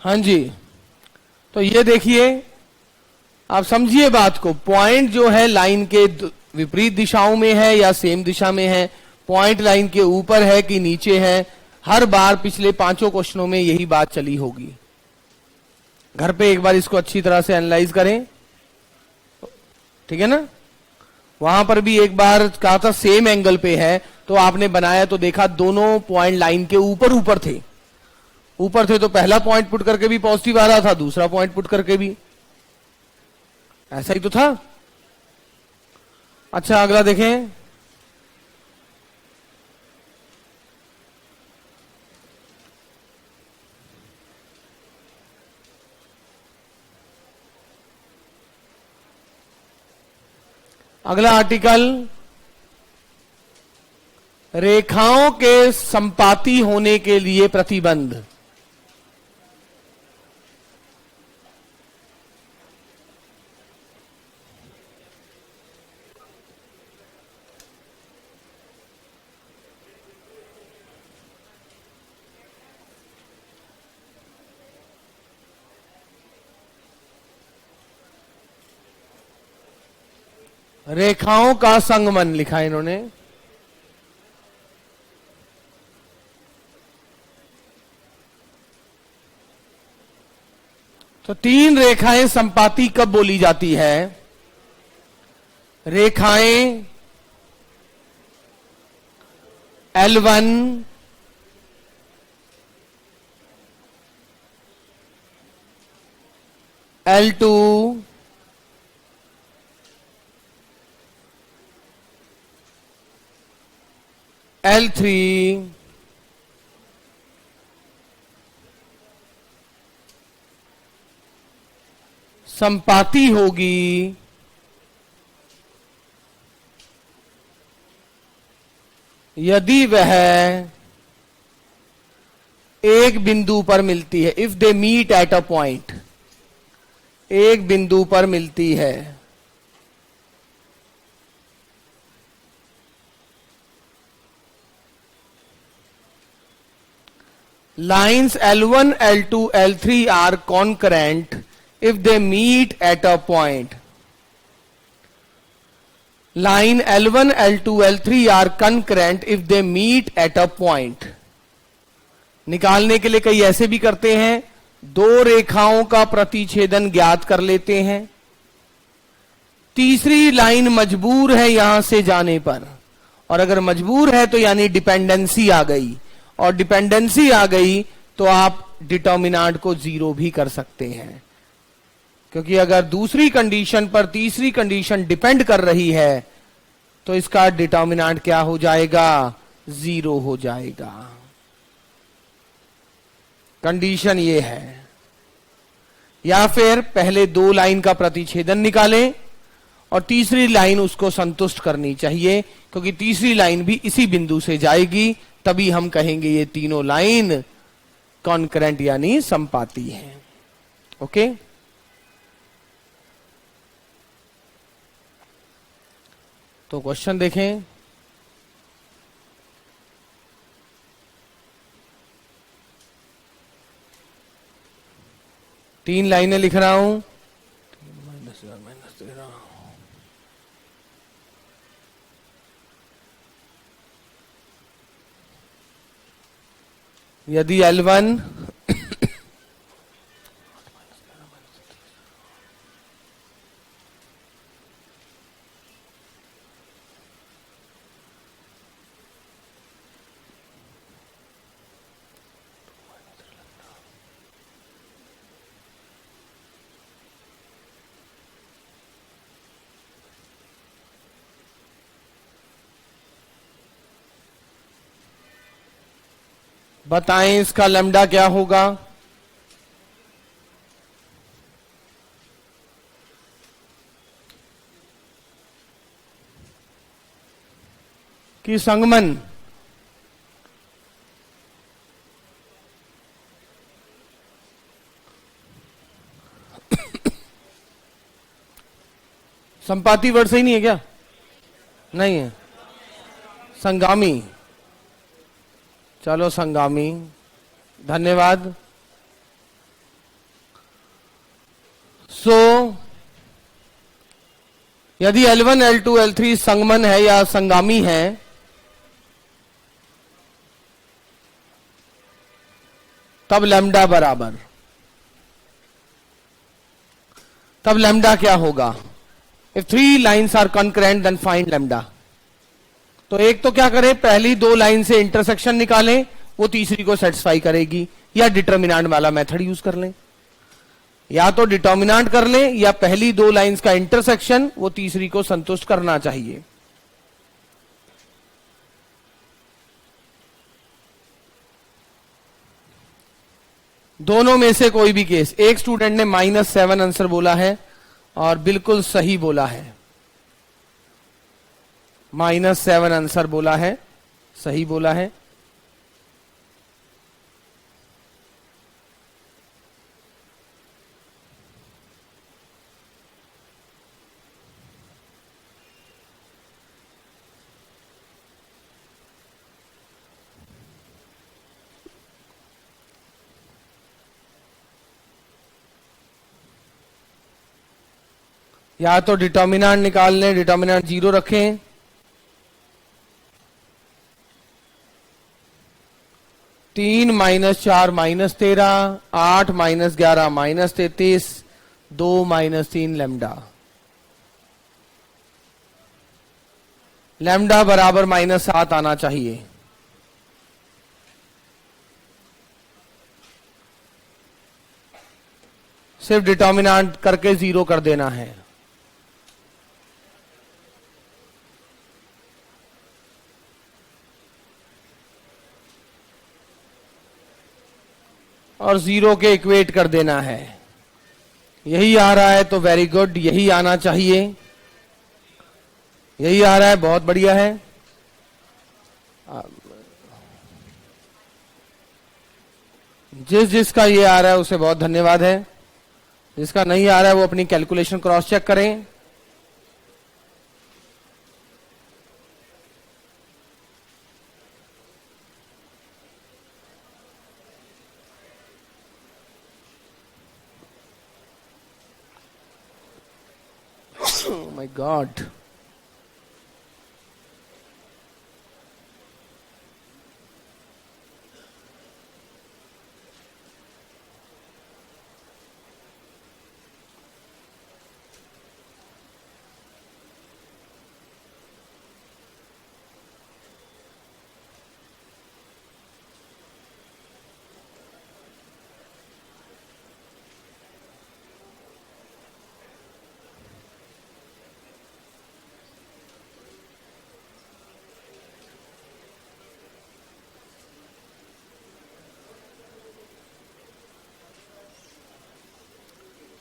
हाँ जी, तो ये देखिए, आप समझिए बात को। पॉइंट जो है लाइन के विपरीत दिशाओं में है या सेम दिशा में है, पॉइंट लाइन के ऊपर है कि नीचे है, हर बार पिछले 5 क्वेश्चनों में यही बात चली होगी। घर पे एक बार इसको अच्छी तरह से एनालाइज करें, ठीक है ना। वहां पर भी एक बार कहा था सेम एंगल पे है, तो आपने बनाया तो देखा दोनों पॉइंट लाइन के ऊपर ऊपर थे। ऊपर थे तो पहला पॉइंट पुट करके भी पॉजिटिव आ रहा था, दूसरा पॉइंट पुट करके भी, ऐसा ही तो था। अच्छा, अगला देखें। अगला आर्टिकल, रेखाओं के संपाती होने के लिए प्रतिबंध। रेखाओं का संगमन लिखा है इन्होंने। तो 3 रेखाएं संपाती कब बोली जाती है? रेखाएं L1, L2, L3, संपाती होगी यदि वह एक बिंदु पर मिलती है। If they meet at a point, एक बिंदु पर मिलती है। Lines L1, L2, L3 are concurrent if they meet at a point. Line L1, L2, L3 are concurrent if they meet at a point. निकालने के लिए कई ऐसे भी करते हैं, 2 रेखाओं का प्रतिच्छेदन ज्ञात कर लेते हैं, तीसरी लाइन मजबूर है यहां से जाने पर, और अगर मजबूर है तो यानी डिपेंडेंसी आ गई, और डिपेंडेंसी आ गई तो आप डिटर्मिनेंट को 0 भी कर सकते हैं, क्योंकि अगर दूसरी कंडीशन पर तीसरी कंडीशन डिपेंड कर रही है तो इसका डिटर्मिनेंट क्या हो जाएगा? 0 हो जाएगा। कंडीशन ये है। या फिर पहले 2 लाइन का प्रतिच्छेदन निकालें और तीसरी लाइन उसको संतुष्ट करनी चाहिए, क्योंकि तीसरी लाइन भी इसी बिंदु से जाएगी, तभी हम कहेंगे ये तीनों लाइन कॉन्करेंट यानी संपाती हैं। ओके, तो क्वेश्चन देखें। तीन लाइनें लिख रहा हूं, माइनस दे रहा हूं। यदि L1 बताएं इसका लैम्डा क्या होगा? कि संगमन संपाती वर्ड सही नहीं है क्या? नहीं है, संगामी। चलो संगामी, धन्यवाद। सो यदि L1 L2 L3 संगमन है या संगामी है, तब लैम्डा बराबर, तब लैम्डा क्या होगा? If 3 lines are concurrent then find lambda. तो एक तो क्या करें, पहली 2 लाइन से इंटरसेक्शन निकालें, वो तीसरी को सेटिस्फाई करेगी, या डिटर्मिनेंट वाला मेथड यूज कर लें। या तो डिटर्मिनेंट कर लें या पहली 2 लाइंस का इंटरसेक्शन वो तीसरी को संतुष्ट करना चाहिए। दोनों में से कोई भी केस। एक स्टूडेंट ने -7 आंसर बोला है और बिल्कुल सही बोला है, -7 आंसर बोला है, सही बोला है। या तो डिटर्मिनेंट निकाल लें, डिटर्मिनेंट 0 रखें, तीन -4 -13, 8 -11 -33, 2 -3 लैम्डा। लैम्डा बराबर -7 आना चाहिए। सिर्फ डिटर्मिनेंट करके 0 कर देना है। और 0 के इक्वेट कर देना है। यही आ रहा है तो वेरी गुड, यही आना चाहिए, यही आ रहा है, बहुत बढ़िया है। जिसका ये आ रहा है उसे बहुत धन्यवाद है। जिसका नहीं आ रहा है वो अपनी कैलकुलेशन क्रॉस चेक करें। Oh my God.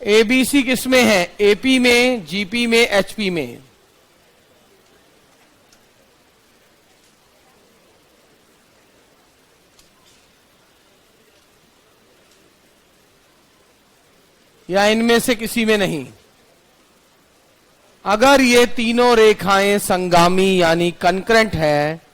एबीसी किसमें है? एपी में, जीपी में, एचपी में। या इनमें से किसी में नहीं। अगर ये तीनों रेखाएं संगामी यानी कनकरेंट है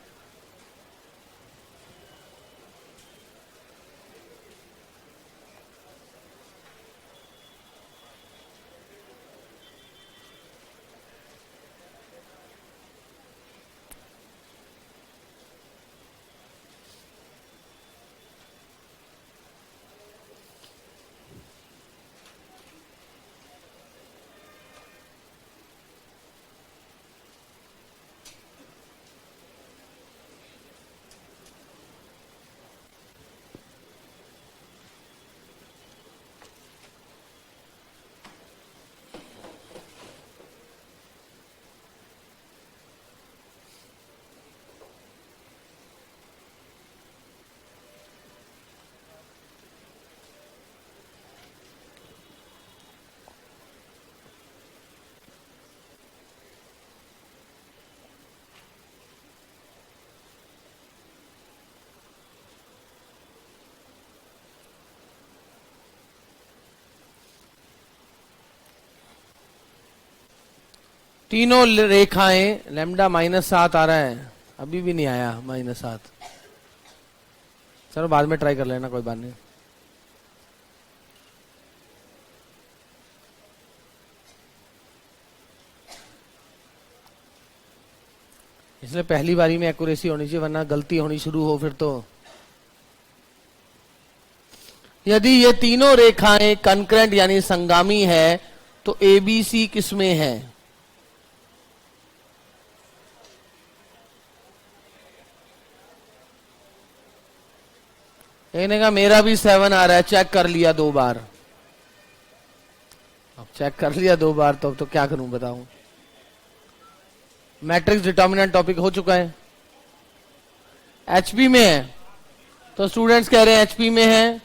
तीनों रेखाएं, लैम्डा -7 आ रहा है, अभी भी नहीं आया -7। चलो बाद में ट्राई कर लेना, कोई बात नहीं। इसलिए पहली बारी में एक्यूरेसी होनी चाहिए, वरना गलती होनी शुरू हो फिर तो। यदि ये तीनों रेखाएं कंकरेंट यानी संगामी है तो एबीसी किसमें है? कहने का मेरा भी 7 आ रहा है, चेक कर लिया 2 बार। अब चेक कर लिया 2 बार तो क्या करूं बताऊं। मैट्रिक्स डिटर्मिनेंट टॉपिक हो चुका है। एचपी में है तो स्टूडेंट्स कह रहे हैं एचपी में है,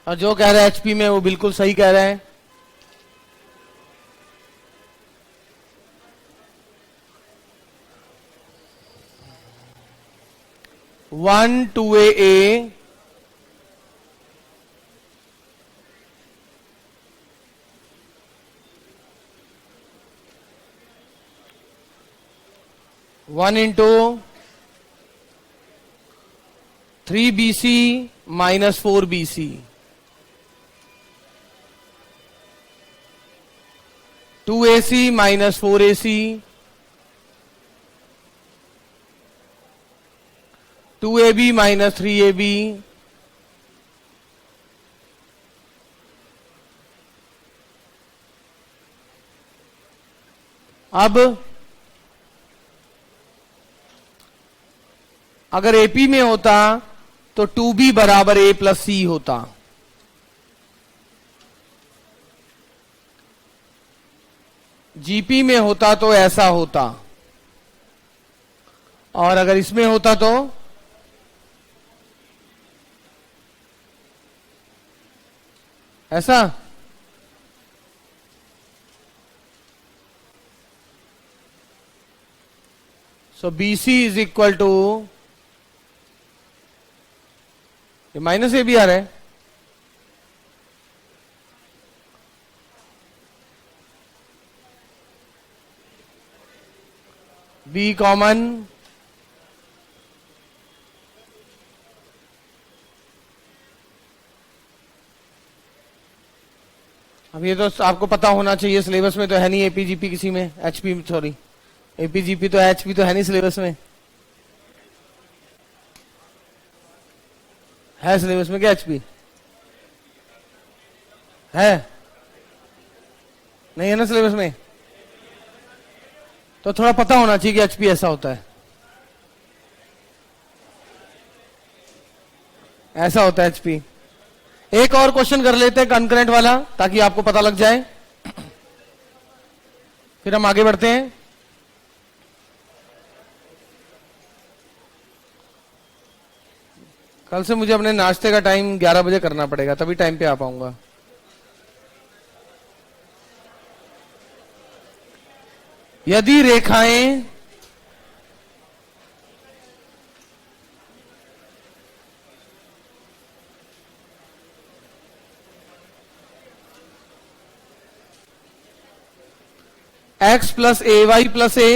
और जो कह रहा है एचपी में वो बिल्कुल सही कह रहा है। वन टू ए 1 into 3BC minus 4BC, 2AC minus 4AC, 2AB minus 3AB, अब अगर एपी में होता तो 2B बराबर A प्लस C होता। जीपी में होता तो ऐसा होता, और अगर इसमें होता तो ऐसा। सो BC इज इक्वल टू, ये माइनस ए भी आ रहा है, बी कॉमन, अब ये तो आपको पता होना चाहिए, सिलेबस में तो है नहीं एपीजीपी किसी में, एचपी सॉरी एपीजीपी तो एचपी तो है नहीं सिलेबस में। है सिलेबस में क्या एचपी है? नहीं है ना सिलेबस में, तो थोड़ा पता होना चाहिए कि एचपी ऐसा होता है, ऐसा होता है एचपी। एक और क्वेश्चन कर लेते हैं कंकरेंट वाला, ताकि आपको पता लग जाए, फिर हम आगे बढ़ते हैं। कल से मुझे अपने नाश्ते का टाइम 11 बजे करना पड़ेगा, तभी टाइम पे आ पाऊंगा। यदि रेखाएं x plus a y plus a,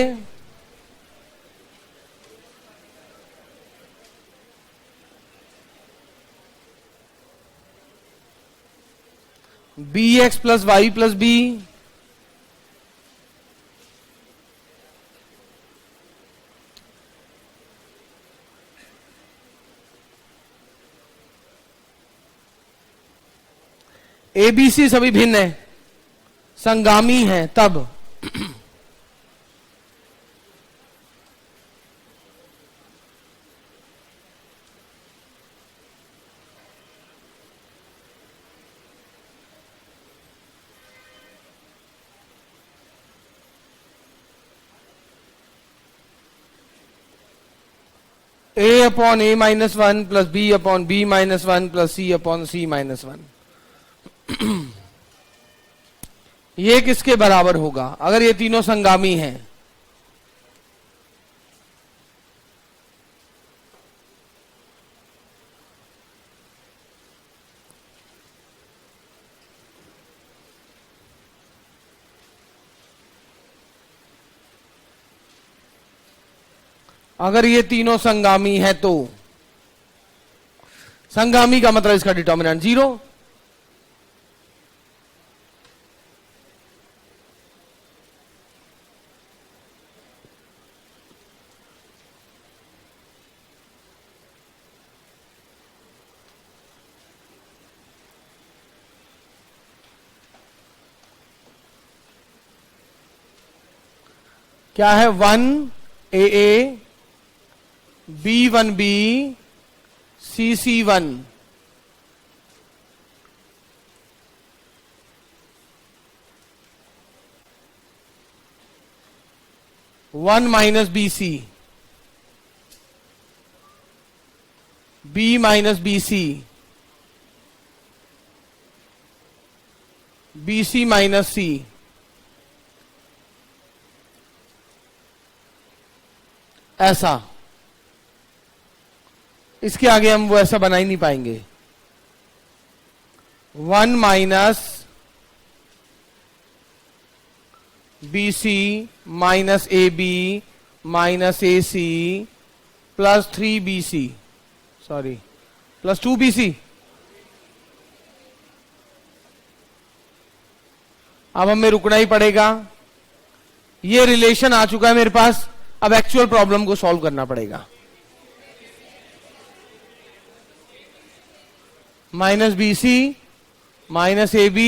b x plus y plus b, ABC सभी भिन्न है, संगामी है, तब a upon a minus 1 plus b upon b minus 1 plus c upon c minus 1, ये किसके बराबर होगा अगर ये तीनों संगामी हैं? अगर ये तीनों संगामी है तो संगामी का मतलब इसका डिटर्मिनेंट 0। क्या है? 1AA B1B CC1 1 minus BC B minus BC BC minus C ऐसा। इसके आगे हम वो ऐसा बना ही नहीं पाएंगे। 1 minus BC minus AB minus AC plus 3BC, sorry plus 2BC। अब हमें रुकना ही पड़ेगा। ये रिलेशन आ चुका है मेरे पास, अब एक्चुअल प्रॉब्लम को सॉल्व करना पड़ेगा। Minus BC minus AB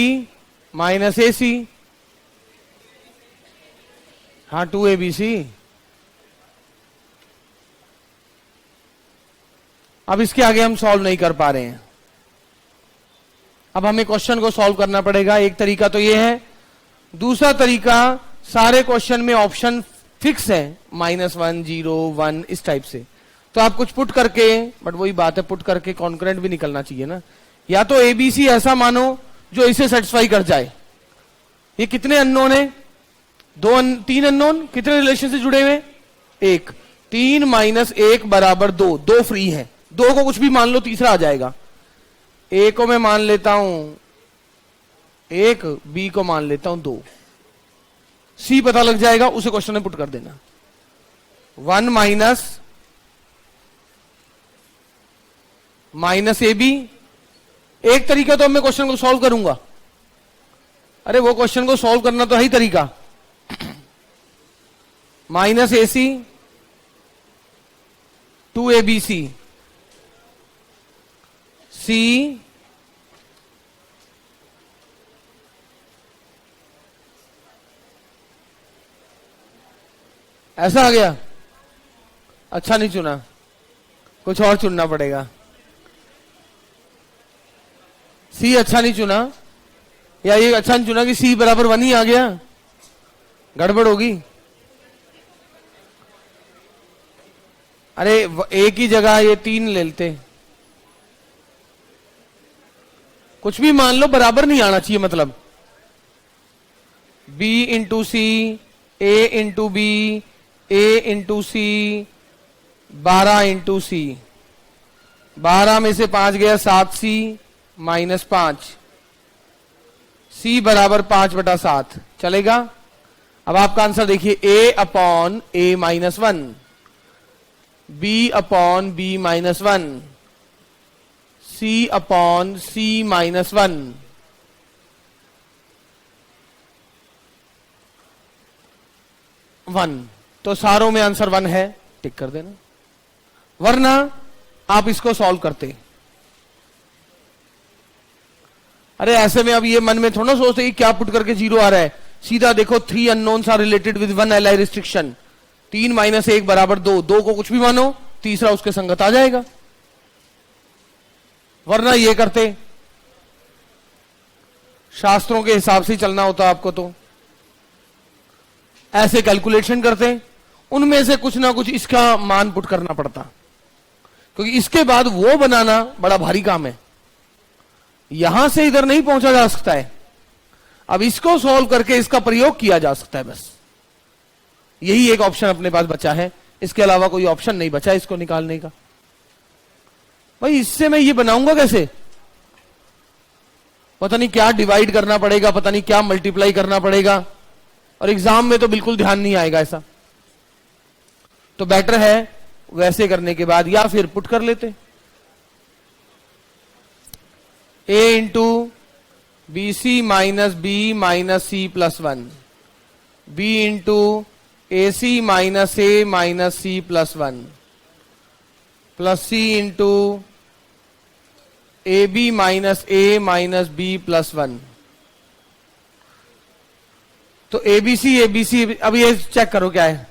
minus AC, हाँ 2ABC। अब इसके आगे हम सॉल्व नहीं कर पा रहे हैं। अब हमें क्वेश्चन को सॉल्व करना पड़ेगा। एक तरीका तो ये है, दूसरा तरीका सारे क्वेश्चन में ऑप्शन फिक्स है, -1 0 1 इस टाइप से, तो आप कुछ पुट करके, बट वही बात है पुट करके कॉन्करेंट भी निकलना चाहिए ना। या तो ABC ऐसा मानो जो इसे सेटिस्फाई कर जाए। ये कितने अननोन है? 3 अननोन। कितने रिलेशन से जुड़े हुए? 1। 3 माइनस 1 बराबर 2, 2 फ्री है। 2 को कुछ भी मान लो, तीसरा आ जाएगा। A को मैं मान लेता हूं 1, B को मान लेता हूं 2, C पता लग जाएगा, उसे क्वेश्चन में पुट कर देना। 1 माइनस AB। एक तरीका तो मैं क्वेश्चन को सॉल्व करूंगा। अरे वो क्वेश्चन को सॉल्व करना तो है ही तरीका। माइनस AC 2ABC C ऐसा आ गया। अच्छा नहीं चुना, कुछ और चुनना पड़ेगा। C अच्छा नहीं चुना, या ये अच्छा नहीं चुना कि C बराबर 1 ही आ गया, गड़बड़ होगी। अरे एक ही जगह ये 3 ले लेते, कुछ भी मान लो, बराबर नहीं आना चाहिए। मतलब B into C, A into B, A into C, 12 into C, 12 में से 5 गया 7C माइनस 5, C बराबर 5/7 चलेगा। अब आपका आंसर देखिए, A upon A minus 1, B upon B minus 1, C upon C minus 1। तो सारों में आंसर 1 है, टिक कर देना। वरना आप इसको सॉल्व करते। अरे ऐसे में अब ये मन में थोड़ा सोचते कि क्या पुट करके 0 आ रहा है। सीधा देखो, 3 unknowns are related with 1 LI restriction. 3 माइनस 1 बराबर 2, 2 को कुछ भी मानो, तीसरा उसके संगत आ जाएगा। वरना ये करते, शास्त्रों के हिसाब से चलना होता आपको, तो ऐसे कैलकुलेशन करते, उनमें से कुछ ना कुछ इसका मान पुट करना पड़ता, क्योंकि इसके बाद वो बनाना बड़ा भारी काम है। यहां से इधर नहीं पहुंचा जा सकता है। अब इसको सॉल्व करके इसका प्रयोग किया जा सकता है, बस यही एक ऑप्शन अपने पास बचा है। इसके अलावा कोई ऑप्शन नहीं बचा इसको निकालने का। भाई इससे मैं ये बनाऊंगा कैसे? पता नहीं क्या डिवाइड करना पड़ेगा, पता नहीं क्या मल्टीप्लाई करना पड़ेगा, और एग्जाम में तो बिल्कुल ध्यान नहीं आएगा ऐसा। तो बेटर है वैसे करने के बाद, या फिर पुट कर लेते, A into BC minus B minus C plus 1, B into AC minus A minus C plus 1, plus C into AB minus A minus B plus 1। तो एबीसी एबीसी, अब ये चेक करो क्या है।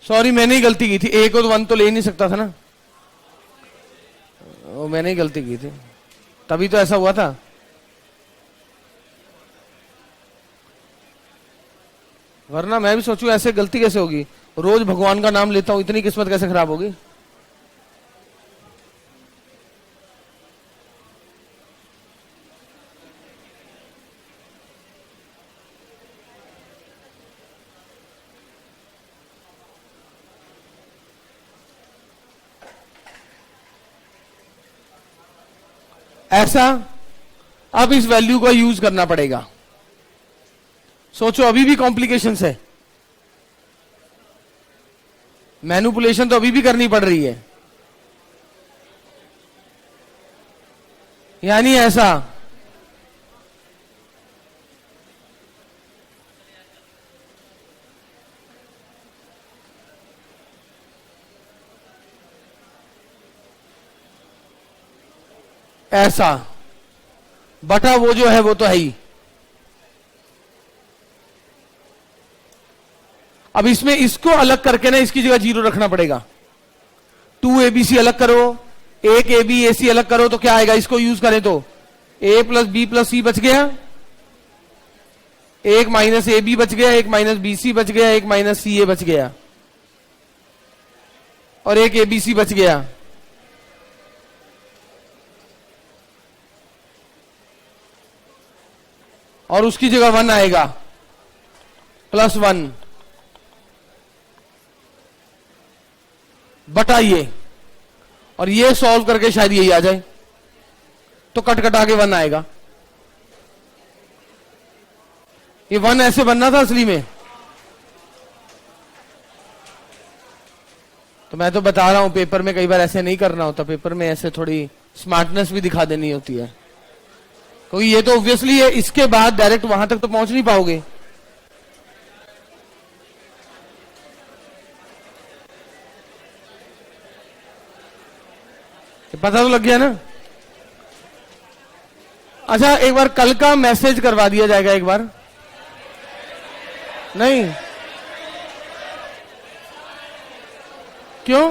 सॉरी मैंने ही गलती की थी, ए को तो 1 तो ले ही नहीं सकता था ना, वो मैंने ही गलती की थी, तभी तो ऐसा हुआ था। वरना मैं भी सोचूं ऐसे गलती कैसे होगी, रोज भगवान का नाम लेता हूं, इतनी किस्मत कैसे खराब होगी। ऐसा, अब इस वैल्यू को यूज करना पड़ेगा। सोचो अभी भी कॉम्प्लिकेशंस है, मैनिपुलेशन तो अभी भी करनी पड़ रही है। यानी ऐसा, ऐसा बटा वो जो है वो तो है ही। अब इसमें इसको अलग करके ना इसकी जगह 0 रखना पड़ेगा। 2abc अलग करो, 1ab अलग करो तो क्या आएगा, इसको यूज करें तो a प्लस बी प्लस सी बच गया, एक माइनस ए बी बच गया, एक माइनस बी सी बच गया, एक माइनस सी ए बच गया, और एक एबीसी बच गया। और उसकी जगह 1 आएगा, +1 बटा ये, और ये सॉल्व करके शायद यही आ जाए, तो कट कटा के 1 आएगा। ये 1 ऐसे बनना था असली में, तो मैं तो बता रहा हूं पेपर में कई बार ऐसे नहीं करना होता, पेपर में ऐसे थोड़ी स्मार्टनेस भी दिखा देनी होती है, क्योंकि ये तो ऑब्वियसली है, इसके बाद डायरेक्ट वहां तक तो पहुंच नहीं पाओगे। पता तो लग गया ना। अच्छा एक बार कल का मैसेज करवा दिया जाएगा एक बार, नहीं क्यों?